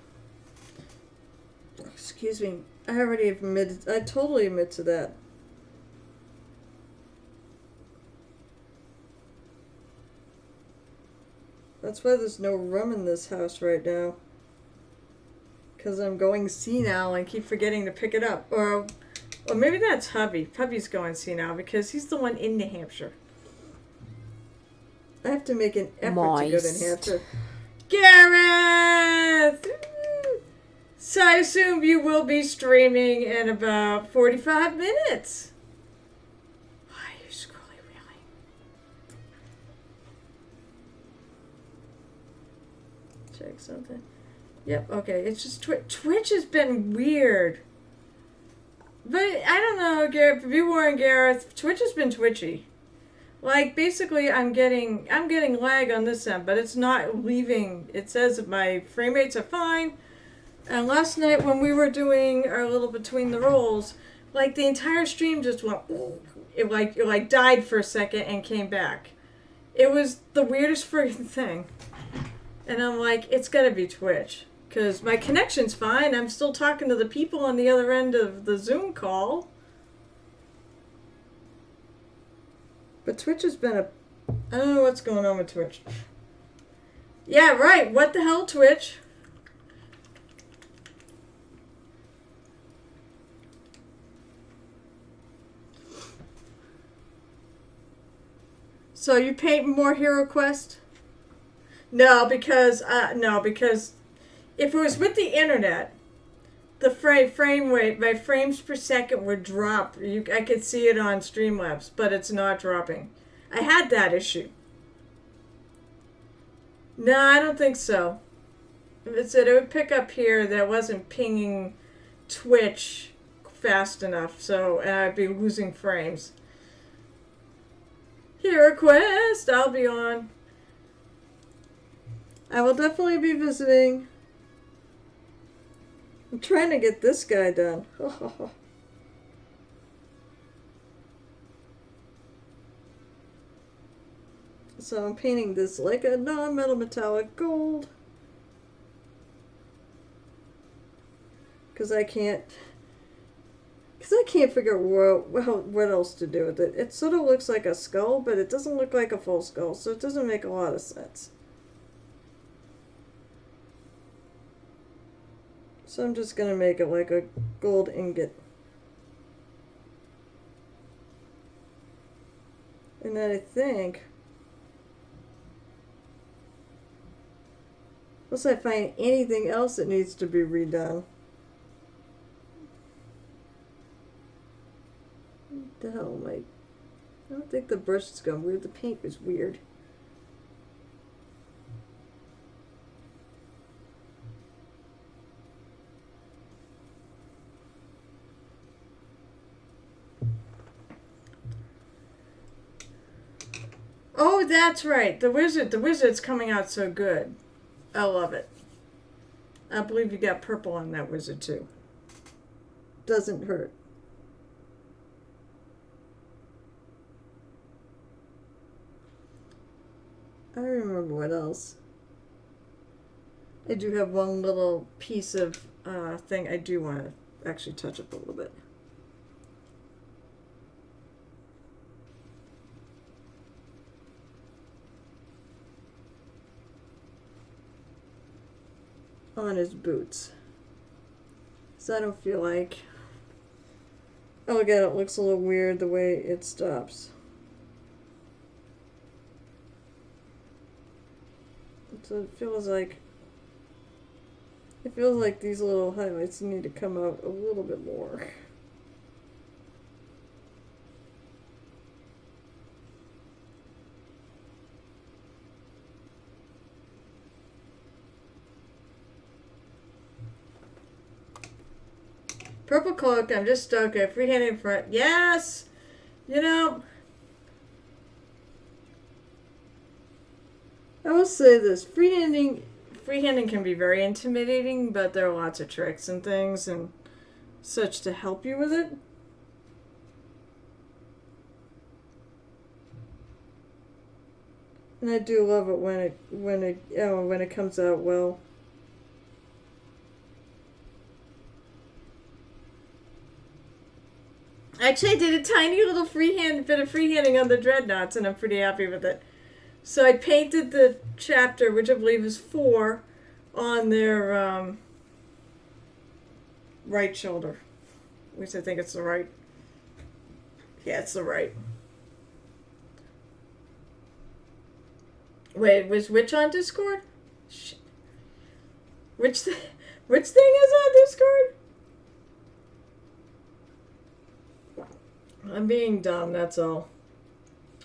Excuse me. I already admitted. I totally admit to that. That's why there's no rum in this house right now. Because I'm going senile and keep forgetting to pick it up. Or maybe that's Hubby. Hubby's going senile because he's the one in New Hampshire. I have to make an effort to go to New Hampshire. Gareth! So I assume you will be streaming in about 45 minutes. Why are you scrolling, really? Check something. Yep, okay. It's just Twitch has been weird. But I don't know, Gareth, if you weren't Gareth, Twitch has been twitchy. Like, basically, I'm getting lag on this end, but it's not leaving. It says that my frame rates are fine. And last night when we were doing our little between the rolls, like the entire stream just went, it died for a second and came back. It was the weirdest freaking thing. And I'm like, it's gotta be Twitch. Because my connection's fine. I'm still talking to the people on the other end of the Zoom call. But Twitch has been I don't know what's going on with Twitch. Yeah, right. What the hell, Twitch? So you paint more Hero Quest? No, because if it was with the internet, the frame rate, my frames per second would drop. I could see it on Streamlabs, but it's not dropping. I had that issue. No, I don't think so. It said it would pick up here that wasn't pinging Twitch fast enough, so and I'd be losing frames. Hero Quest, I'll be on. I will definitely be visiting. I'm trying to get this guy done. So I'm painting this like a non-metal metallic gold. Because I can't figure out what else to do with it. It sort of looks like a skull, but it doesn't look like a full skull, so it doesn't make a lot of sense. So I'm just going to make it like a gold ingot. And then I think, unless I find anything else that needs to be redone. What the hell am I don't think the brush is going weird. The paint is weird. Oh, that's right. The wizard's coming out so good. I love it. I believe you got purple on that wizard too. Doesn't hurt. I remember what else. I do have one little piece of thing I do want to actually touch up a little bit. On his boots. So I don't feel like... Oh, again, it looks a little weird the way it stops. So it feels like these little highlights need to come out a little bit more. Purple cloak, I'm just stoked. Freehanding in front. Yes! You know, I will say this. Freehanding can be very intimidating, but there are lots of tricks and things and such to help you with it. And I do love it when it comes out well. Actually, I did a tiny little bit of freehanding on the dreadnoughts, and I'm pretty happy with it. So I painted the chapter, which I believe is 4, on their right shoulder. At least I think it's the right. Yeah, it's the right. Wait, was which on Discord? Shit. Which thing is on Discord? I'm being dumb, that's all.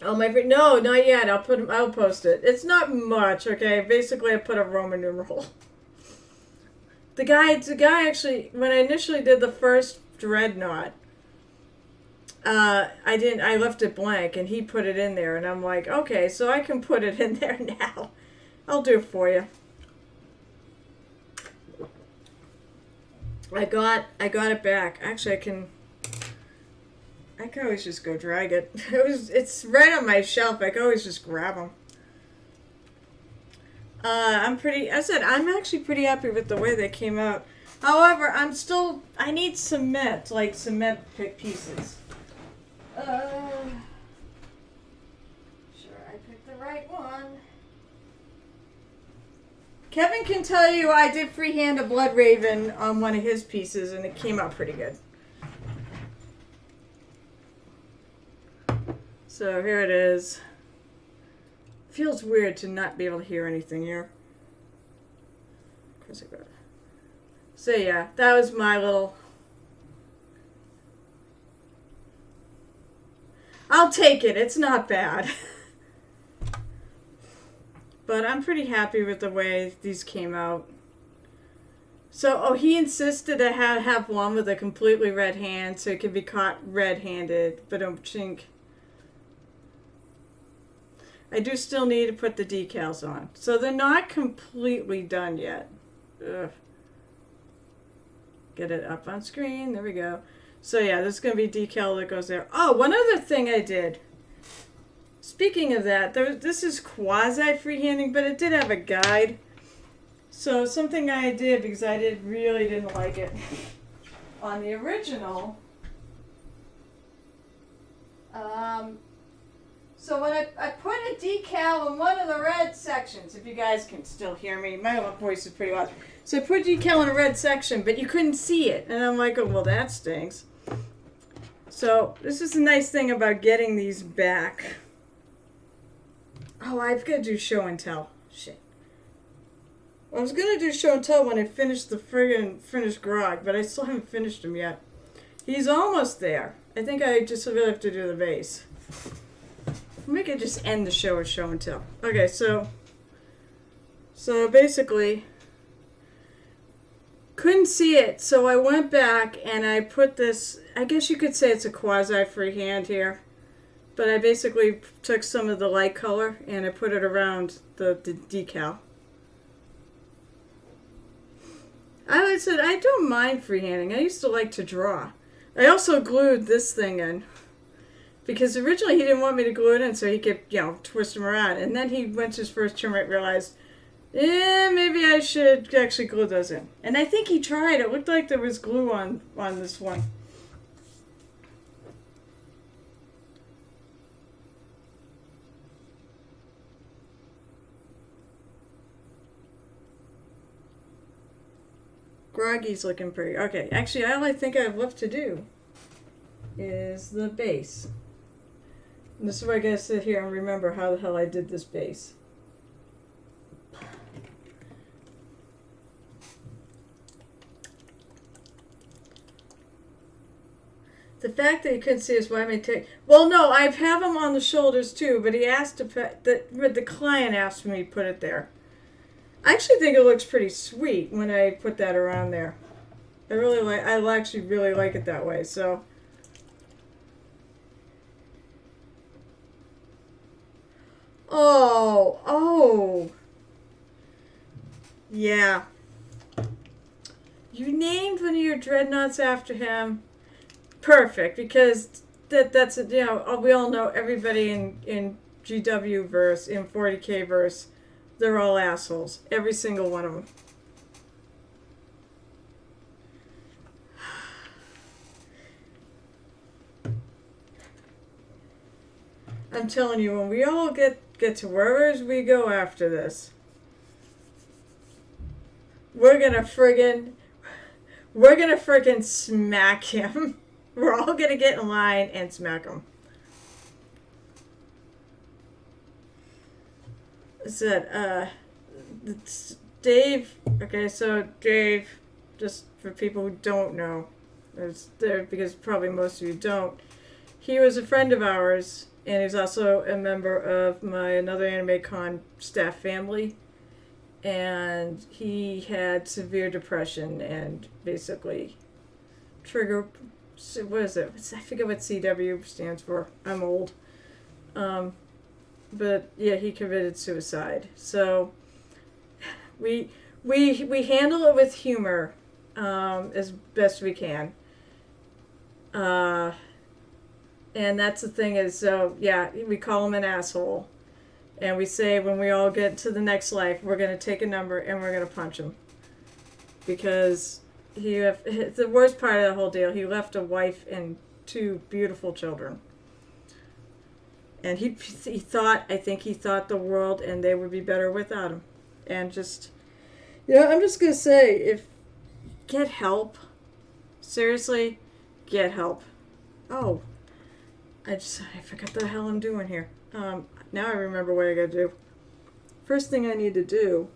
Oh, no, not yet. I'll post it. It's not much, okay? Basically, I put a Roman numeral. The guy actually, when I initially did the first dreadnought, I left it blank, and he put it in there, and I'm like, okay, so I can put it in there now. I'll do it for you. I got it back. Actually, I can always just go drag it. It's right on my shelf. I can always just grab them. I'm actually pretty happy with the way they came out. However, I need cement, like cement pieces. Sure, I picked the right one. Kevin can tell you I did freehand a Blood Raven on one of his pieces, and it came out pretty good. So here it is. Feels weird to not be able to hear anything here. Of course I got it. So yeah, that was my little... I'll take it. It's not bad. But I'm pretty happy with the way these came out. So, he insisted I had to have one with a completely red hand so it could be caught red-handed. But I think I do still need to put the decals on. So they're not completely done yet. Ugh. Get it up on screen. There we go. So yeah, there's going to be decal that goes there. Oh, one other thing I did. Speaking of that, this is quasi-freehanding, but it did have a guide. So something I did, because I really didn't like it, on the original, so when I put a decal in one of the red sections, if you guys can still hear me, my voice is pretty loud. So I put a decal in a red section, but you couldn't see it. And I'm like, oh, well, that stinks. So this is a nice thing about getting these back. Oh, I've got to do show and tell. Shit. I was going to do show and tell when I finished the finished Grog, but I still haven't finished him yet. He's almost there. I think I just really have to do the base. Maybe I could just end the show with show and tell. Okay, so basically, couldn't see it, so I went back and I put this, I guess you could say it's a quasi-freehand here, but I basically took some of the light color and I put it around the decal. I said, I don't mind freehanding. I used to like to draw. I also glued this thing in. Because originally he didn't want me to glue it in, so he kept, twist them around. And then he went to his first term and realized, maybe I should actually glue those in. And I think he tried. It looked like there was glue on this one. Groggy's looking pretty. Okay, actually, all I think I have left to do is the base. And this is where I gotta sit here and remember how the hell I did this base. The fact that he couldn't see is why I made take. Well, no, I have him on the shoulders too, but he asked to put the client asked me to put it there. I actually think it looks pretty sweet when I put that around there. I actually really like it that way. So. Oh. Yeah. You named one of your dreadnoughts after him. Perfect, because that's we all know everybody in GW verse, in 40K verse, they're all assholes. Every single one of them. I'm telling you, when we all get to wherever we go after this, we're gonna friggin' smack him. We're all gonna get in line and smack him. Said, Dave. Okay, so Dave, just for people who don't know, because probably most of you don't. He was a friend of ours, and he's also a member of another Anime Con staff family. And he had severe depression and basically what is it? I forget what CW stands for. I'm old. But yeah, he committed suicide. So we handle it with humor as best we can. And that's the thing is, so yeah, we call him an asshole. And we say when we all get to the next life, we're going to take a number and we're going to punch him. Because the worst part of the whole deal, he left a wife and 2 beautiful children. And he thought the world and they would be better without him. And just, I'm just going to say, get help. Seriously, get help. Oh, I forgot the hell I'm doing here. Now I remember what I gotta do. First thing I need to do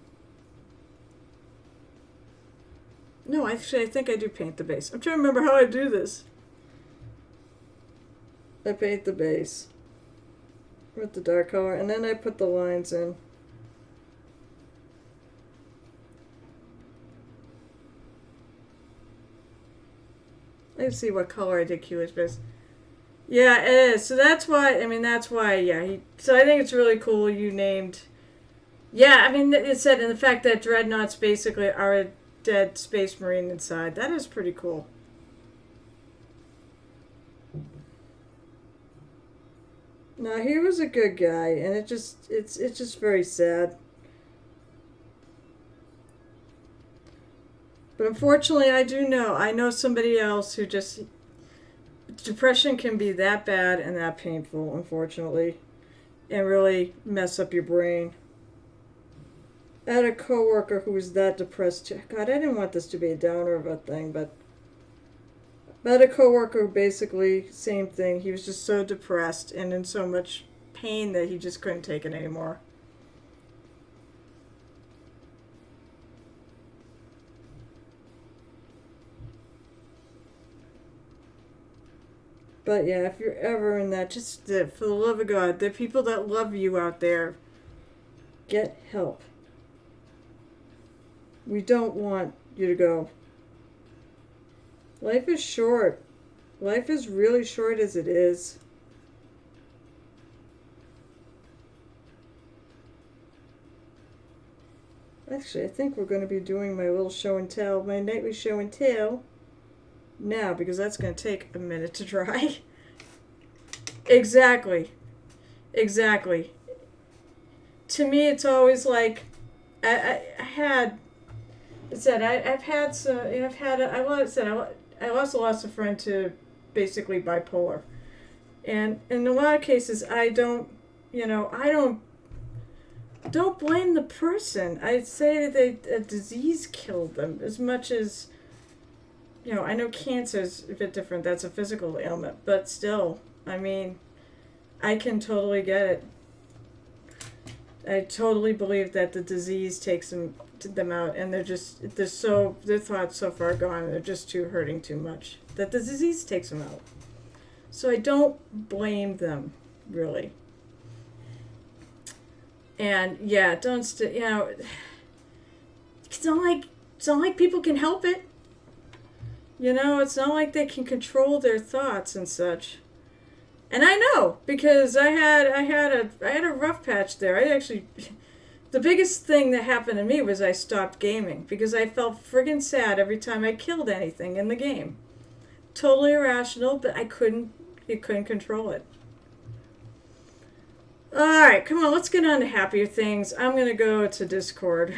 No, actually, I think I do paint the base. I'm trying to remember how I do this. I paint the base with the dark color, and then I put the lines in. Let's see what color I did Keyless base. Yeah, it is. So that's why, yeah. So I think it's really cool you named. Yeah, I mean, it said, and the fact that dreadnoughts basically are a dead space marine inside. That is pretty cool. No, he was a good guy, and it's just very sad. But unfortunately, I know somebody else who just, depression can be that bad and that painful, unfortunately, and really mess up your brain. I had a coworker who was that depressed too. God, I didn't want this to be a downer of a thing, but I had a coworker who basically, same thing. He was just so depressed and in so much pain that he just couldn't take it anymore. But yeah, if you're ever in that, just for the love of God, the people that love you out there, get help. We don't want you to go. Life is short. Life is really short as it is. Actually, I think we're going to be doing my little show and tell, my nightly show and tell now, because that's going to take a minute to dry. Exactly. To me, it's always like, I lost a friend to basically bipolar. And in a lot of cases, I don't blame the person. I'd say that a disease killed them as much as, I know cancer is a bit different. That's a physical ailment. But still, I mean, I can totally get it. I totally believe that the disease takes them out, and their thoughts so far gone, they're just hurting too much, that the disease takes them out. So I don't blame them, really. And yeah, it's not like people can help it. It's not like they can control their thoughts and such. And I know, because I had a rough patch there. The biggest thing that happened to me was I stopped gaming because I felt friggin' sad every time I killed anything in the game. Totally irrational, but I couldn't control it. Alright, come on, let's get on to happier things. I'm going to go to Discord.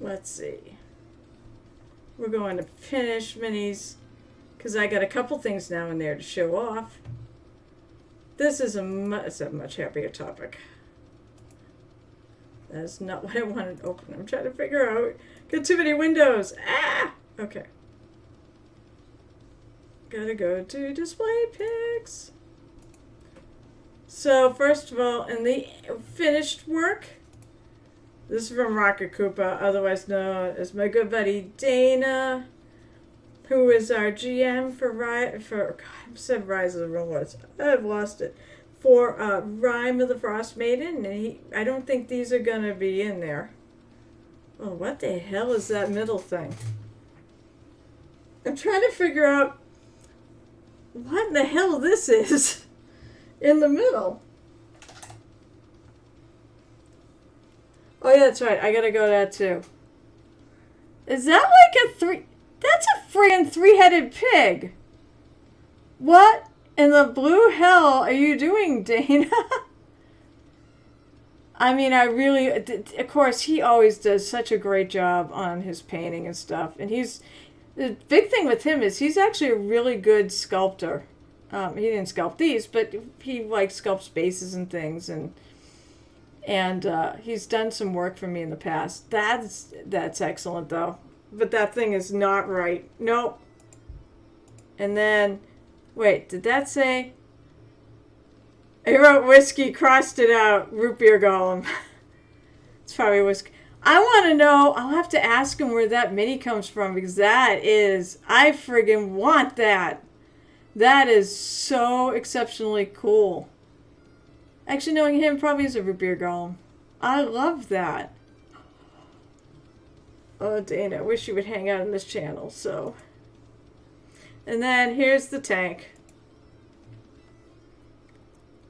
Let's see. We're going to finish minis, because I got a couple things now and there to show off. This is a much happier topic. That's not what I wanted to open. I'm trying to figure out. Got too many windows. Ah! Okay. Gotta go to display pics. So, first of all, in the finished work, this is from Rocket Koopa, otherwise known as my good buddy Dana, who is our GM for God, I said Rise of the Rune Lords. I've lost it. For Rime of the Frost Maiden, and I don't think these are gonna be in there. Oh, what the hell is that middle thing? I'm trying to figure out what the hell this is in the middle. Oh yeah, that's right. I gotta go to that too. Is that like a three? That's a friggin' three-headed pig. What in the blue hell are you doing, Dana? I mean, of course, he always does such a great job on his painting and stuff. And the big thing with him is he's actually a really good sculptor. He didn't sculpt these, but he sculpts bases and things, and he's done some work for me in the past. That's excellent though. But that thing is not right. Nope. And then, wait, did that say? I wrote whiskey, crossed it out, root beer golem. It's probably whiskey. I want to know. I'll have to ask him where that mini comes from because that is. I friggin' want that. That is so exceptionally cool. Actually, knowing him probably is a root beer golem. I love that. Oh, Dana, I wish you would hang out in this channel, so. And then here's the tank.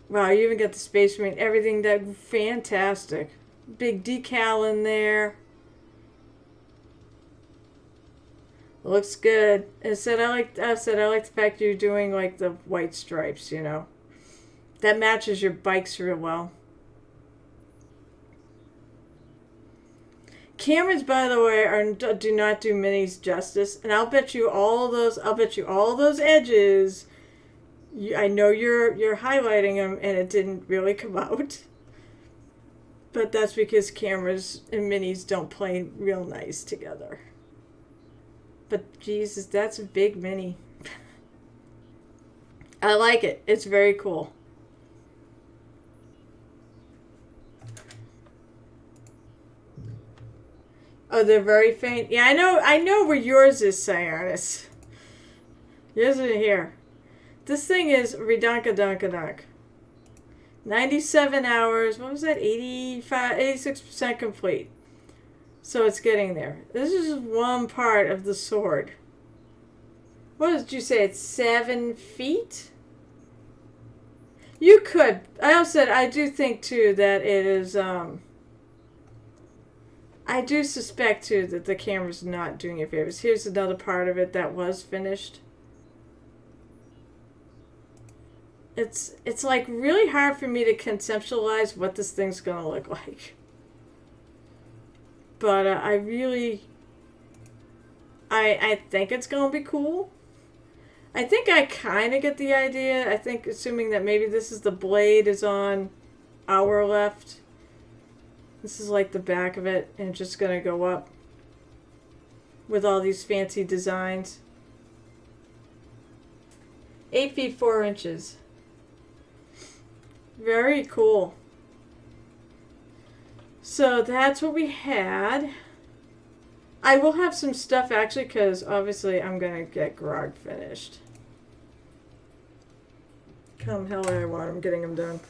Wow, you even got the Space Marine, everything that fantastic. Big decal in there. Looks good. I said I like the fact you're doing like the white stripes, you know. That matches your bikes real well. Cameras, by the way, do not do minis justice, and I'll bet you all those edges. I know you're highlighting them, and it didn't really come out. But that's because cameras and minis don't play real nice together. But Jesus, that's a big mini. I like it. It's very cool. Oh, they're very faint. Yeah, I know where yours is, Cyanus. Yours is here. This thing is redonka-donka-donk. 97 hours. What was that? 86% complete. So it's getting there. This is just one part of the sword. What did you say? It's 7 feet? You could. I also said I do think too that it is. I do suspect too that the camera's not doing it favors. Here's another part of it that was finished. It's like really hard for me to conceptualize what this thing's gonna look like. But I think it's gonna be cool. I think I kind of get the idea. I think assuming that maybe this is the blade is on our left. This is like the back of it, and it's just gonna go up with all these fancy designs. 8 feet 4 inches. Very cool. So that's what we had. I will have some stuff actually, because obviously I'm gonna get Grog finished. Come hell or high water, I'm getting them done.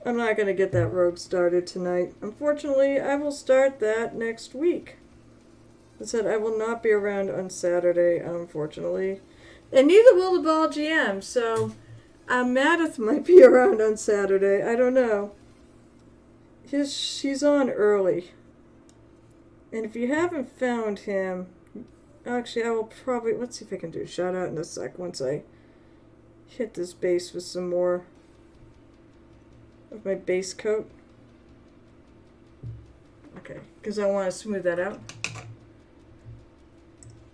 I'm not going to get that rogue started tonight. Unfortunately, I will start that next week. I said I will not be around on Saturday, unfortunately. And neither will the Ball GM, so Madith might be around on Saturday. I don't know. She's on early. And if you haven't found him, actually I will probably, let's see if I can do a shout out in a sec once I hit this base with some more of my base coat. Okay, because I want to smooth that out.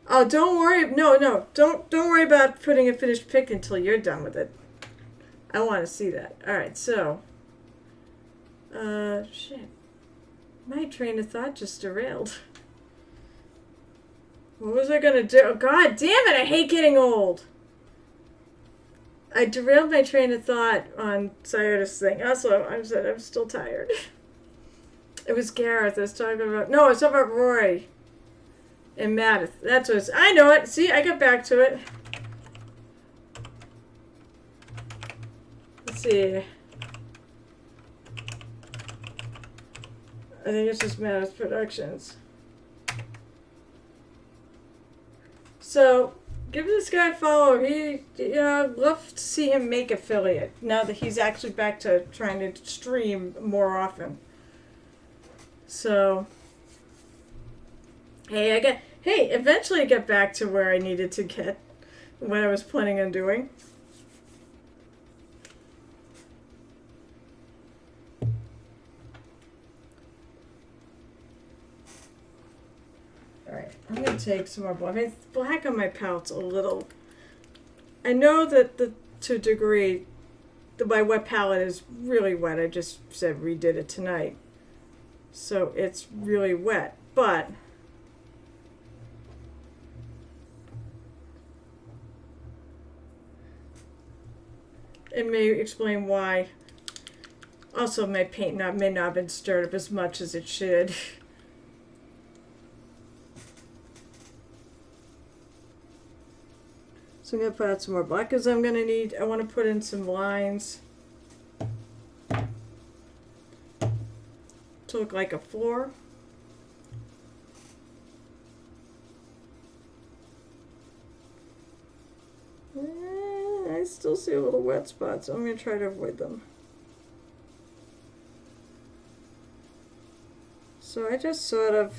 Oh, don't worry. No, don't worry about putting a finished pic until you're done with it. I want to see that. All right, so, shit, my train of thought just derailed. What was I gonna do? Oh, God damn it! I hate getting old. I derailed my train of thought on Cyotis thing. Also, I'm still tired. It was Gareth I was talking about. No, it's about Roy and Madith. That's what it's. I know it. See, I got back to it. Let's see. I think it's just Madith Productions. So, give this guy a follow. I'd love to see him make affiliate now that he's actually back to trying to stream more often. So, eventually I get back to where I needed to get, what I was planning on doing. Alright, I'm going to take some more black. I mean, black on my palette's a little... I know that to a degree, my wet palette is really wet. I just said redid it tonight. So it's really wet, but it may explain why. Also, my paint may not have been stirred up as much as it should. So I'm going to put out some more black because I want to put in some lines to look like a floor. I still see a little wet spots, so I'm going to try to avoid them. So I just sort of,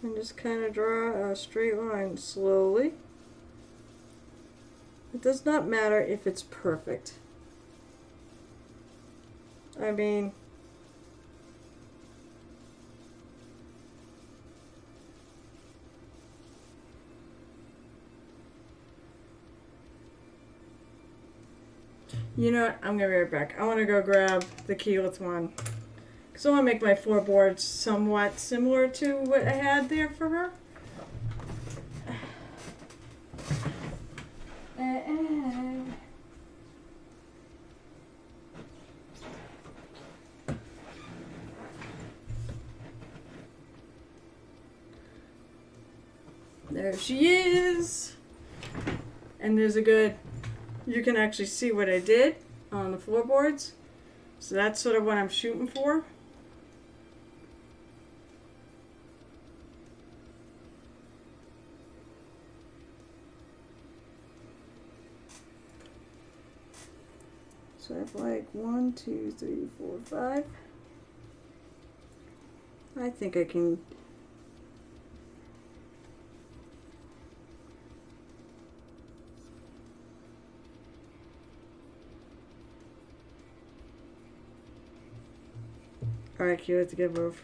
and just kind of draw a straight line slowly. It does not matter if it's perfect. I mean, you know what? I'm going to be right back. I want to go grab the keyleth one. Because I want to make my floorboards somewhat similar to what I had there for her. There she is. And there's a good, you can actually see what I did on the floorboards. So that's sort of what I'm shooting for. So I have like 1, 2, 3, 4, 5. I think I can. Alright, Q, have to get over.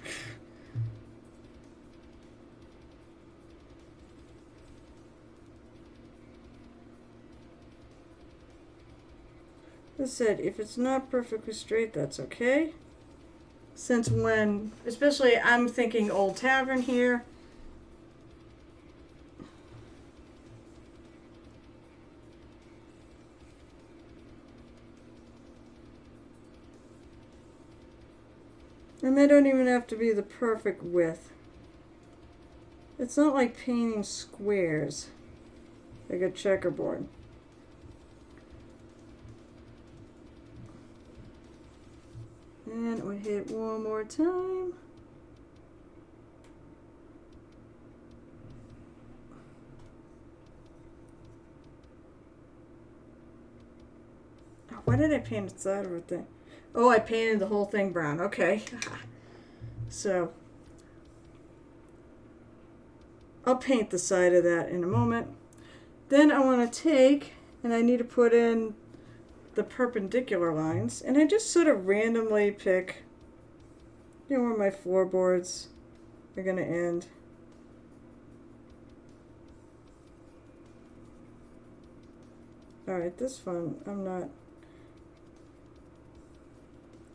As I said, if it's not perfectly straight, that's okay. Since when, especially I'm thinking old Tavern here. And they don't even have to be the perfect width. It's not like painting squares, like a checkerboard. And we hit one more time. Oh, why did I paint the side of it then? Oh, I painted the whole thing brown. Okay. So I'll paint the side of that in a moment. Then I want to take, and I need to put in the perpendicular lines, and I just sort of randomly pick, you know, where my floorboards are going to end. Alright, this one,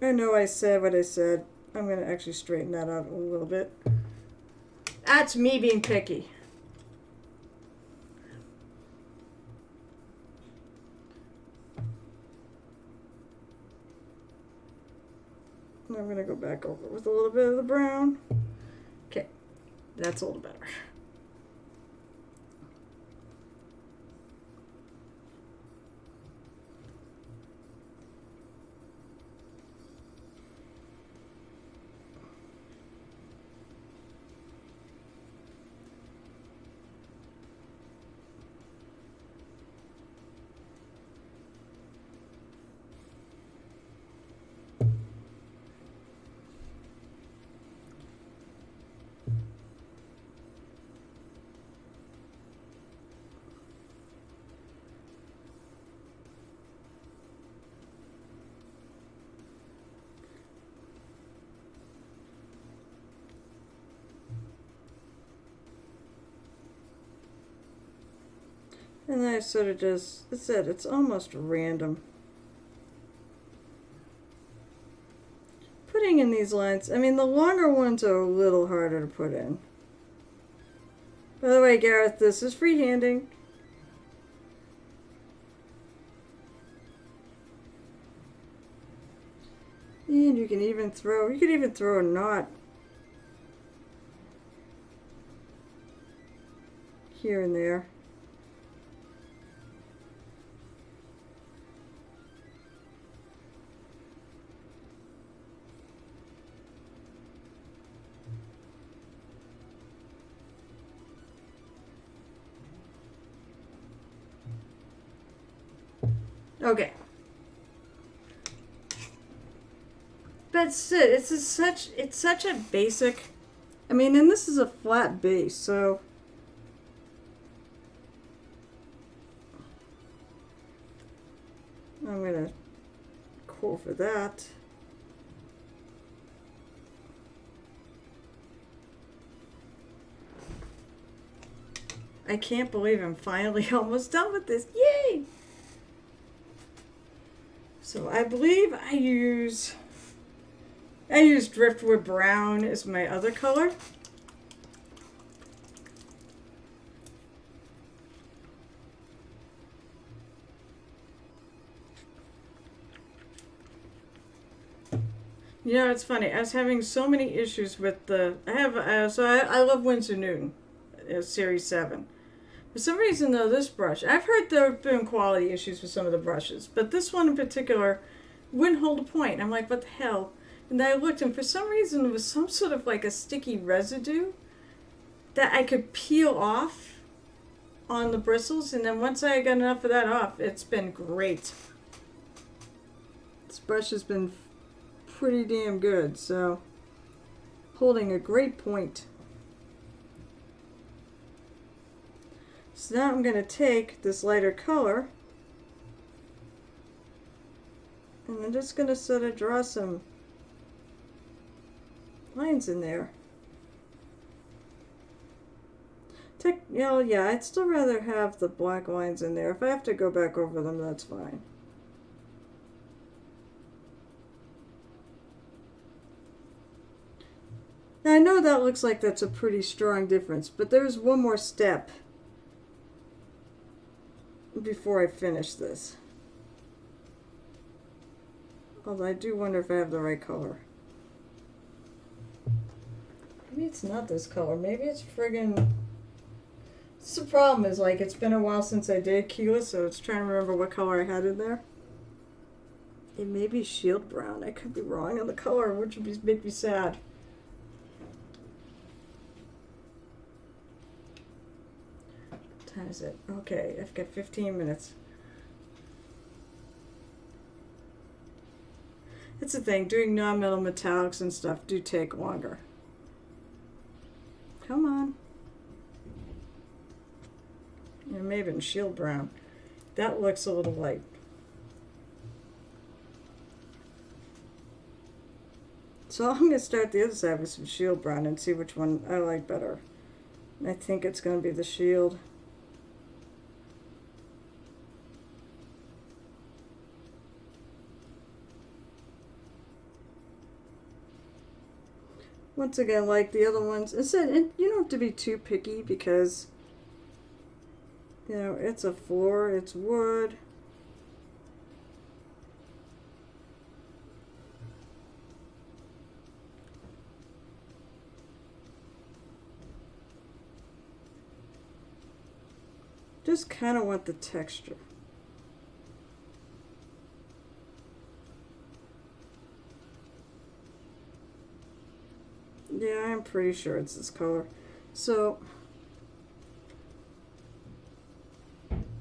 I know I said what I said. I'm going to actually straighten that out a little bit. That's me being picky. I'm going to go back over with a little bit of the brown. Okay, that's a little better. And then I sort of just, it's almost random. putting in these lines, I mean, the longer ones are a little harder to put in. By the way, Gareth, this is freehanding. And you could even throw a knot here and there. Okay. That's it. It's such a basic. I mean, and this is a flat base, so I'm gonna go for that. I can't believe I'm finally almost done with this. Yay! So I believe I use Driftwood Brown as my other color. You know, it's funny. I was having so many issues with the. I love Winsor Newton, Series 7. For some reason, though, this brush, I've heard there have been quality issues with some of the brushes, but this one in particular wouldn't hold a point. I'm like, what the hell? And then I looked, and for some reason, it was some sort of like a sticky residue that I could peel off on the bristles, and then once I got enough of that off, it's been great. This brush has been pretty damn good, so holding a great point. So now I'm going to take this lighter color and I'm just going to sort of draw some lines in there. Yeah, I'd still rather have the black lines in there. If I have to go back over them, that's fine. Now I know that looks like that's a pretty strong difference, but there's one more step before I finish this. Although I do wonder if I have the right color. Maybe it's not this color. Maybe it's friggin'... This is the problem, is like it's been a while since I did Keyless, so it's trying to remember what color I had in there. It may be Shield Brown. I could be wrong on the color, which would make me sad. What time is it? Okay, I've got 15 minutes. It's the thing, doing non-metal metallics and stuff do take longer. Come on. It may have been Shield Brown. That looks a little light. So I'm going to start the other side with some Shield Brown and see which one I like better. I think it's going to be the Shield. Once again, like the other ones, I said, you don't have to be too picky because, you know, it's a floor, it's wood. Just kind of want the texture. Yeah, I'm pretty sure it's this color. So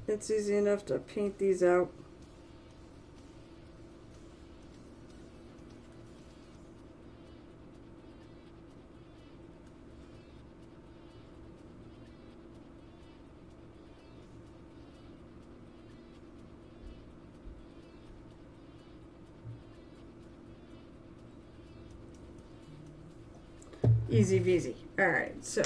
it's easy enough to paint these out. Easy peasy. All right, so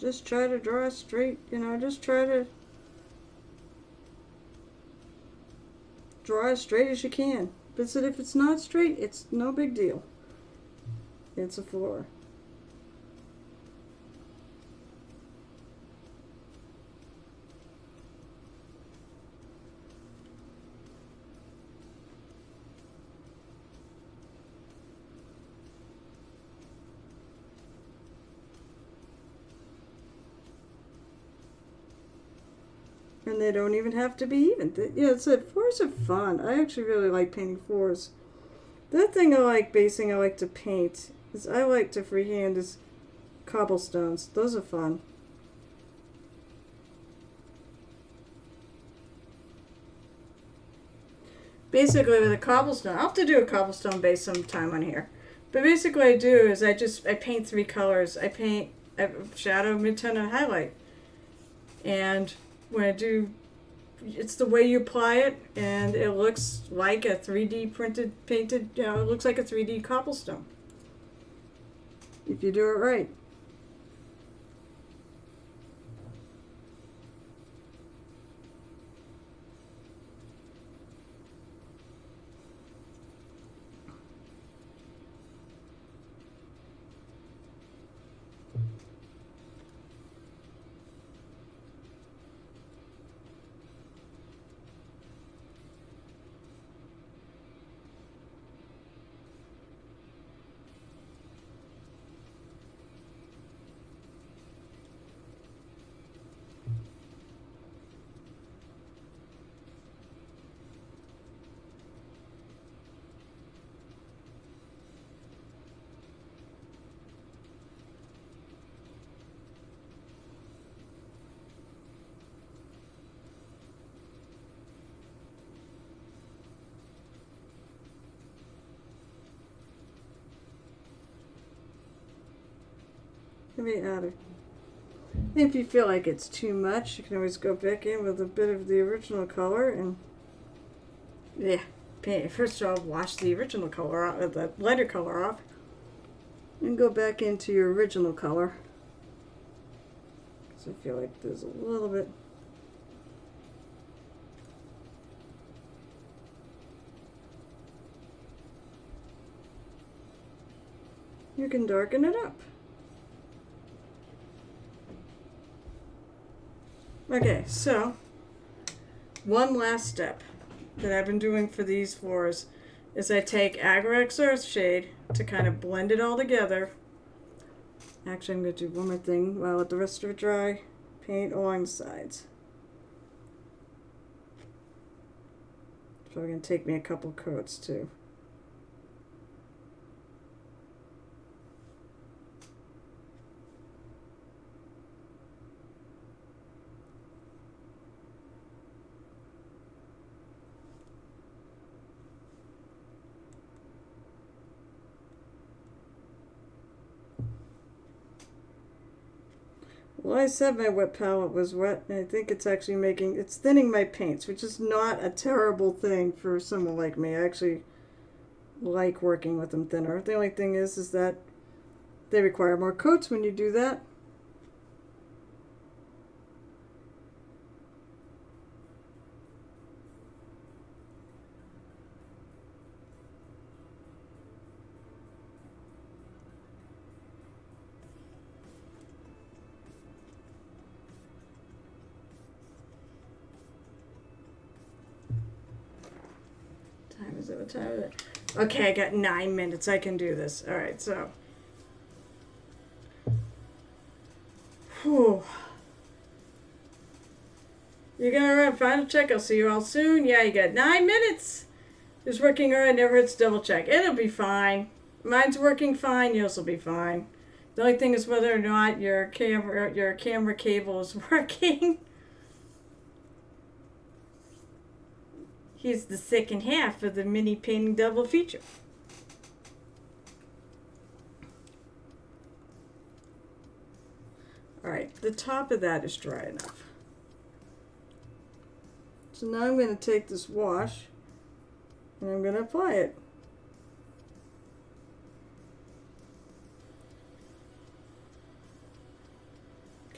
Just try to draw straight, just try to draw as straight as you can. But if it's not straight, it's no big deal. It's a floor. And they don't even have to be even. Floors are fun. I actually really like painting floors. The other thing I like to paint is I like to freehand is cobblestones. Those are fun. Basically with a cobblestone, I'll have to do a cobblestone base sometime on here. But basically what I do is I paint 3 colors. I paint shadow, midtone, and highlight. And when I do, it's the way you apply it, and it looks like a 3D painted, it looks like a 3D cobblestone. If you do it right. Maybe add it. If you feel like it's too much, you can always go back in with a bit of the original color and paint. First of all, wash the original color off, the lighter color off, and go back into your original color. So I feel like there's a little bit. You can darken it up. Okay, so one last step that I've been doing for these floors is I take Agrax Earthshade to kind of blend it all together. Actually, I'm going to do one more thing while I let the rest of it dry. Paint along the sides. It's probably going to take me a couple coats too. Well, I said my wet palette was wet, and I think it's actually it's thinning my paints, which is not a terrible thing for someone like me. I actually like working with them thinner. The only thing is that they require more coats when you do that. What time is it? Okay, I got 9 minutes. I can do this. All right, so. Whew. You're gonna run final check. I'll see you all soon. Yeah, you got 9 minutes. It's working all right. Never hits double check. It'll be fine. Mine's working fine. Yours will be fine. The only thing is whether or not your camera cable is working. Here's the second half of the mini painting double feature. Alright, the top of that is dry enough. So now I'm going to take this wash and I'm going to apply it.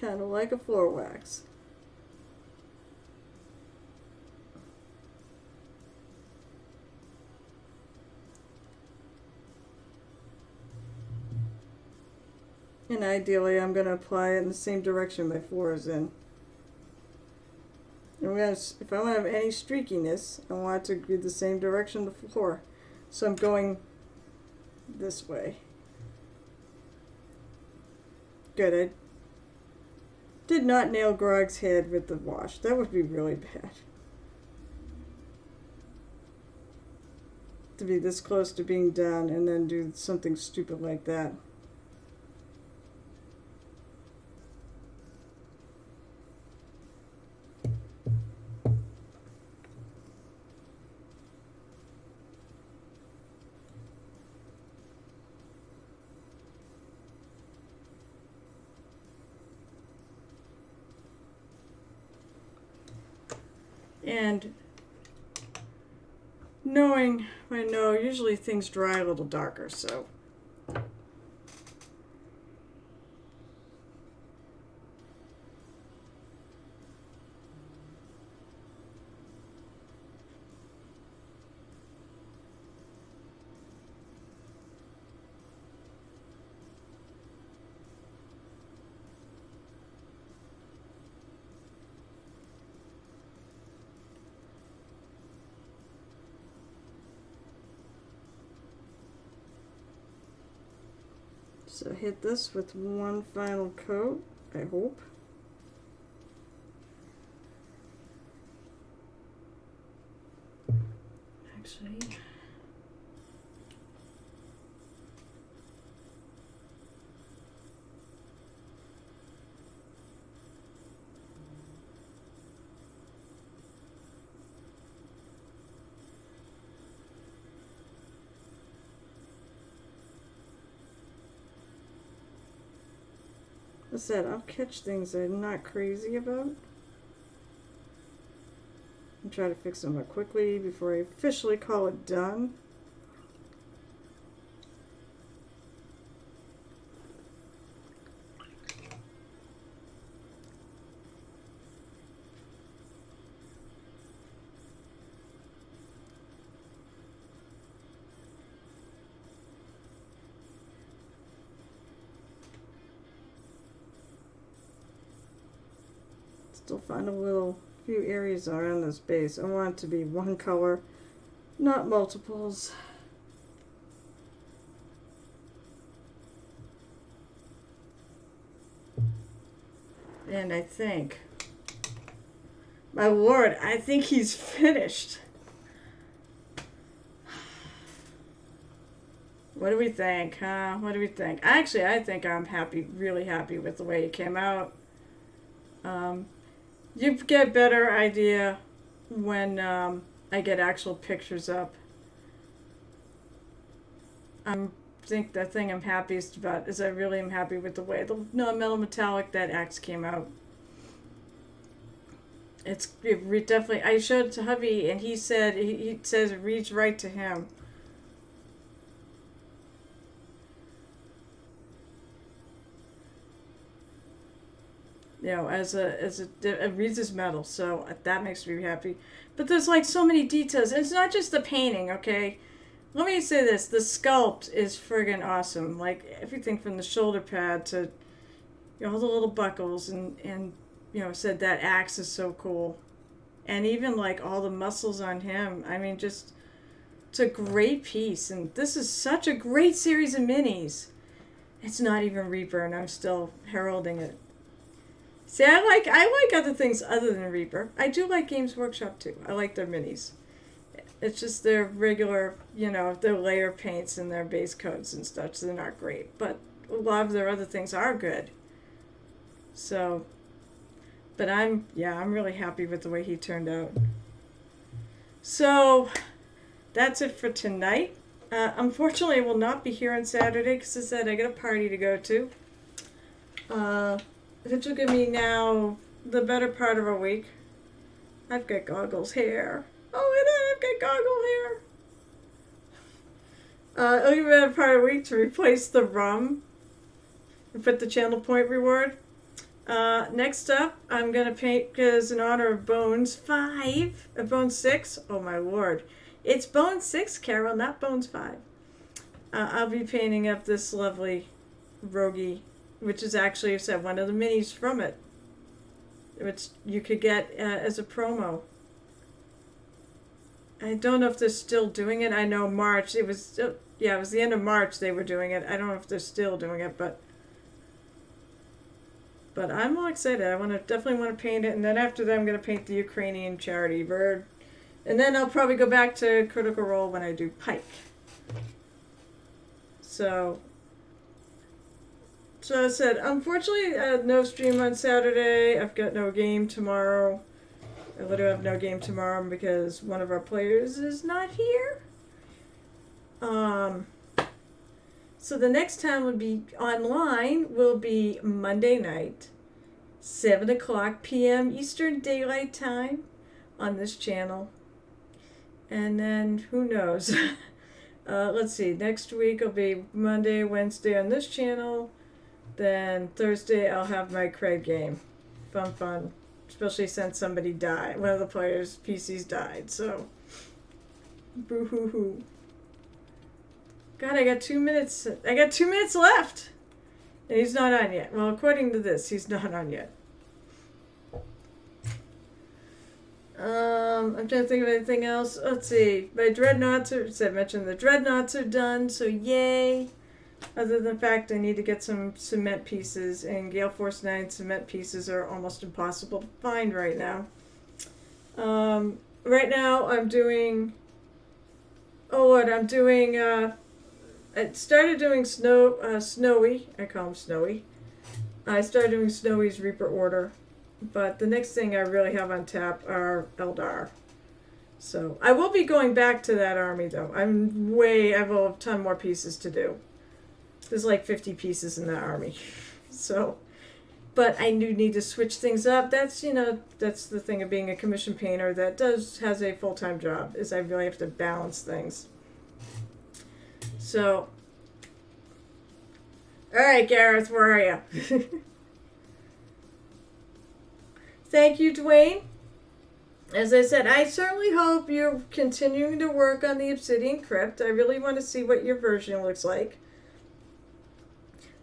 Kind of like a floor wax. And ideally, I'm going to apply it in the same direction my floor is in. And if I want to have any streakiness, I want it to be the same direction the floor. So I'm going this way. Good. I did not nail Grog's head with the wash. That would be really bad. To be this close to being done and then do something stupid like that. And knowing, I know usually things dry a little darker, so. So hit this with one final coat, I hope. Actually, I said I'll catch things I'm not crazy about and try to fix them up quickly before I officially call it done. Still find a little few areas around this base. I want it to be one color, not multiples. And I think, my lord, I think he's finished. What do we think, huh? What do we think? Actually, I think I'm happy, really happy with the way it came out. You get a better idea when I get actual pictures up. I think the thing I'm happiest about is I really am happy with the way the metal metallic that axe came out. It definitely. I showed it to hubby, and he said he says it reads right to him. You know, it reads as metal, so that makes me happy. But there's like so many details. And it's not just the painting, okay? Let me say this: the sculpt is friggin' awesome. Like everything from the shoulder pad to, all the little buckles, and said that axe is so cool, and even like all the muscles on him. I mean, just it's a great piece, and this is such a great series of minis. It's not even Reaper, and I'm still heralding it. See, I like other things other than Reaper. I do like Games Workshop too. I like their minis. It's just their regular, their layer paints and their base coats and stuff, so they're not great. But a lot of their other things are good. So, but I'm really happy with the way he turned out. So, that's it for tonight. Unfortunately, I will not be here on Saturday because I said I got a party to go to. Which will give me now the better part of a week. I've got goggles hair. Oh, and I've got goggle hair. It'll give me the better part of a week to replace the rum and put the channel point reward. Next up, I'm gonna paint because in honor of Bones 6. Oh my lord, it's Bones 6, Carol, not Bones 5. I'll be painting up this lovely Rogie, which is actually one of the minis from it, which you could get as a promo. I don't know if they're still doing it. I know March. It was it was the end of March they were doing it. I don't know if they're still doing it, but I'm all excited. I definitely want to paint it, and then after that I'm going to paint the Ukrainian charity bird, and then I'll probably go back to Critical Role when I do Pike. So I said, unfortunately, no stream on Saturday. I've got no game tomorrow. I literally have no game tomorrow because one of our players is not here. So the next time will be online will be Monday night, 7:00 p.m. Eastern Daylight Time on this channel. And then who knows? Let's see. Next week will be Monday, Wednesday on this channel. Then Thursday I'll have my Craig game. Fun. Especially since somebody died. One of the players' PCs died. So, boo-hoo-hoo. God, I got 2 minutes. I got 2 minutes left. And he's not on yet. Well, according to this, he's not on yet. I'm trying to think of anything else. Let's see. My dreadnoughts I mentioned the dreadnoughts are done, so yay. Other than the fact I need to get some cement pieces, and Gale Force 9 cement pieces are almost impossible to find right now. Right now I'm doing... I started doing Snowy. I call him Snowy. I started doing Snowy's Reaper Order. But the next thing I really have on tap are Eldar. So I will be going back to that army though. I have a ton more pieces to do. There's like 50 pieces in that army. So, but I do need to switch things up. That's the thing of being a commission painter that has a full-time job, is I really have to balance things. So, all right, Gareth, where are you? Thank you, Dwayne. As I said, I certainly hope you're continuing to work on the Obsidian Crypt. I really want to see what your version looks like.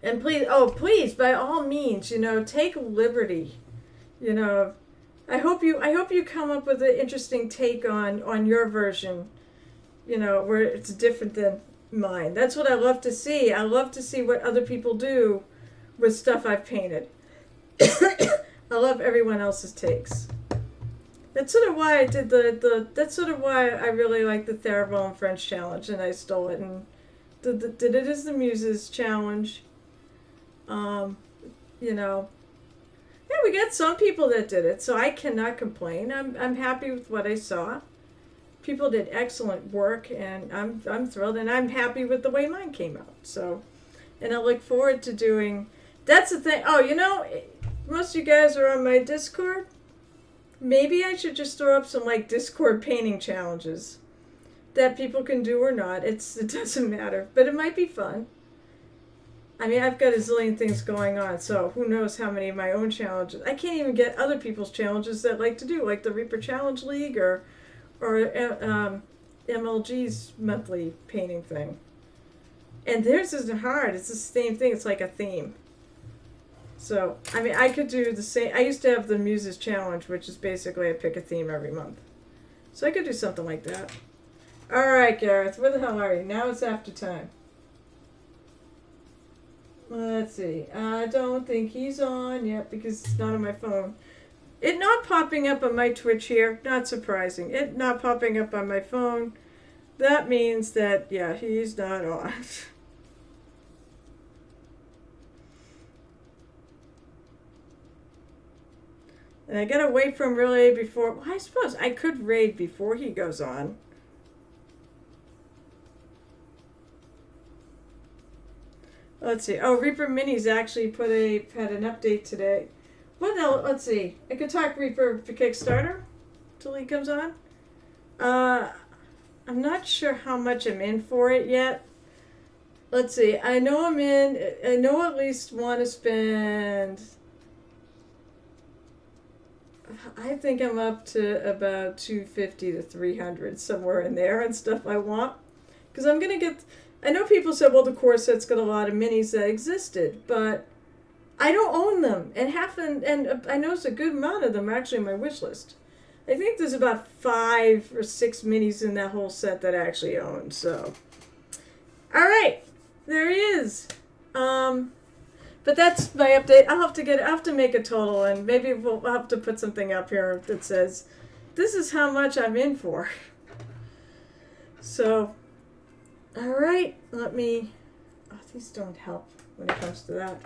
And please, by all means, take liberty. I hope you come up with an interesting take on your version, where it's different than mine. That's what I love to see. I love to see what other people do with stuff I've painted. I love everyone else's takes. That's sort of why I did that's sort of why I really like the Tavern French challenge, and I stole it and did it as the Muses challenge. Yeah, we got some people that did it, so I cannot complain. I'm happy with what I saw. People did excellent work, and I'm thrilled, and I'm happy with the way mine came out. So, and I look forward to doing. That's the thing. Oh, most of you guys are on my Discord. Maybe I should just throw up some Discord painting challenges that people can do or not. It doesn't matter, but it might be fun. I mean, I've got a zillion things going on, so who knows how many of my own challenges. I can't even get other people's challenges that I like to do, like the Reaper Challenge League or MLG's monthly painting thing. And theirs isn't hard. It's the same thing. It's like a theme. So, I mean, I could do the same. I used to have the Muses Challenge, which is basically I pick a theme every month. So I could do something like that. All right, Gareth, where the hell are you? Now it's after time. Let's see. I don't think he's on yet because it's not on my phone. It not popping up on my Twitch here, not surprising. It not popping up on my phone, that means that, yeah, he's not on. And I gotta wait for him really before, well, I suppose I could raid before he goes on. Let's see. Oh, Reaper Minis actually had an update today. What else? Let's see. I could talk Reaper for Kickstarter till he comes on. I'm not sure how much I'm in for it yet. Let's see. I know at least want to spend I think I'm up to about 250 to 300, somewhere in there, and stuff I want. Because I'm going to get. I know people said, well, the core set's got a lot of minis that existed, but I don't own them. And I know it's a good amount of them are actually on my wish list. I think there's about 5 or 6 minis in that whole set that I actually own, so. Alright, there he is. But that's my update. I'll have to make a total, and maybe I'll have to put something up here that says, this is how much I'm in for. So, alright, these don't help when it comes to that.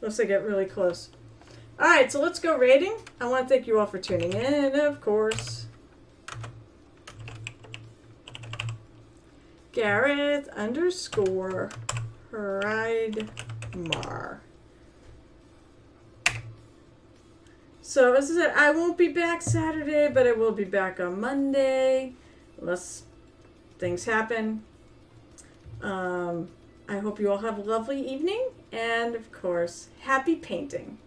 Unless I get really close. Alright, so let's go rating. I want to thank you all for tuning in, of course. Gareth _ Mar. So as I said, I won't be back Saturday, but I will be back on Monday, unless things happen. I hope you all have a lovely evening, and of course, happy painting.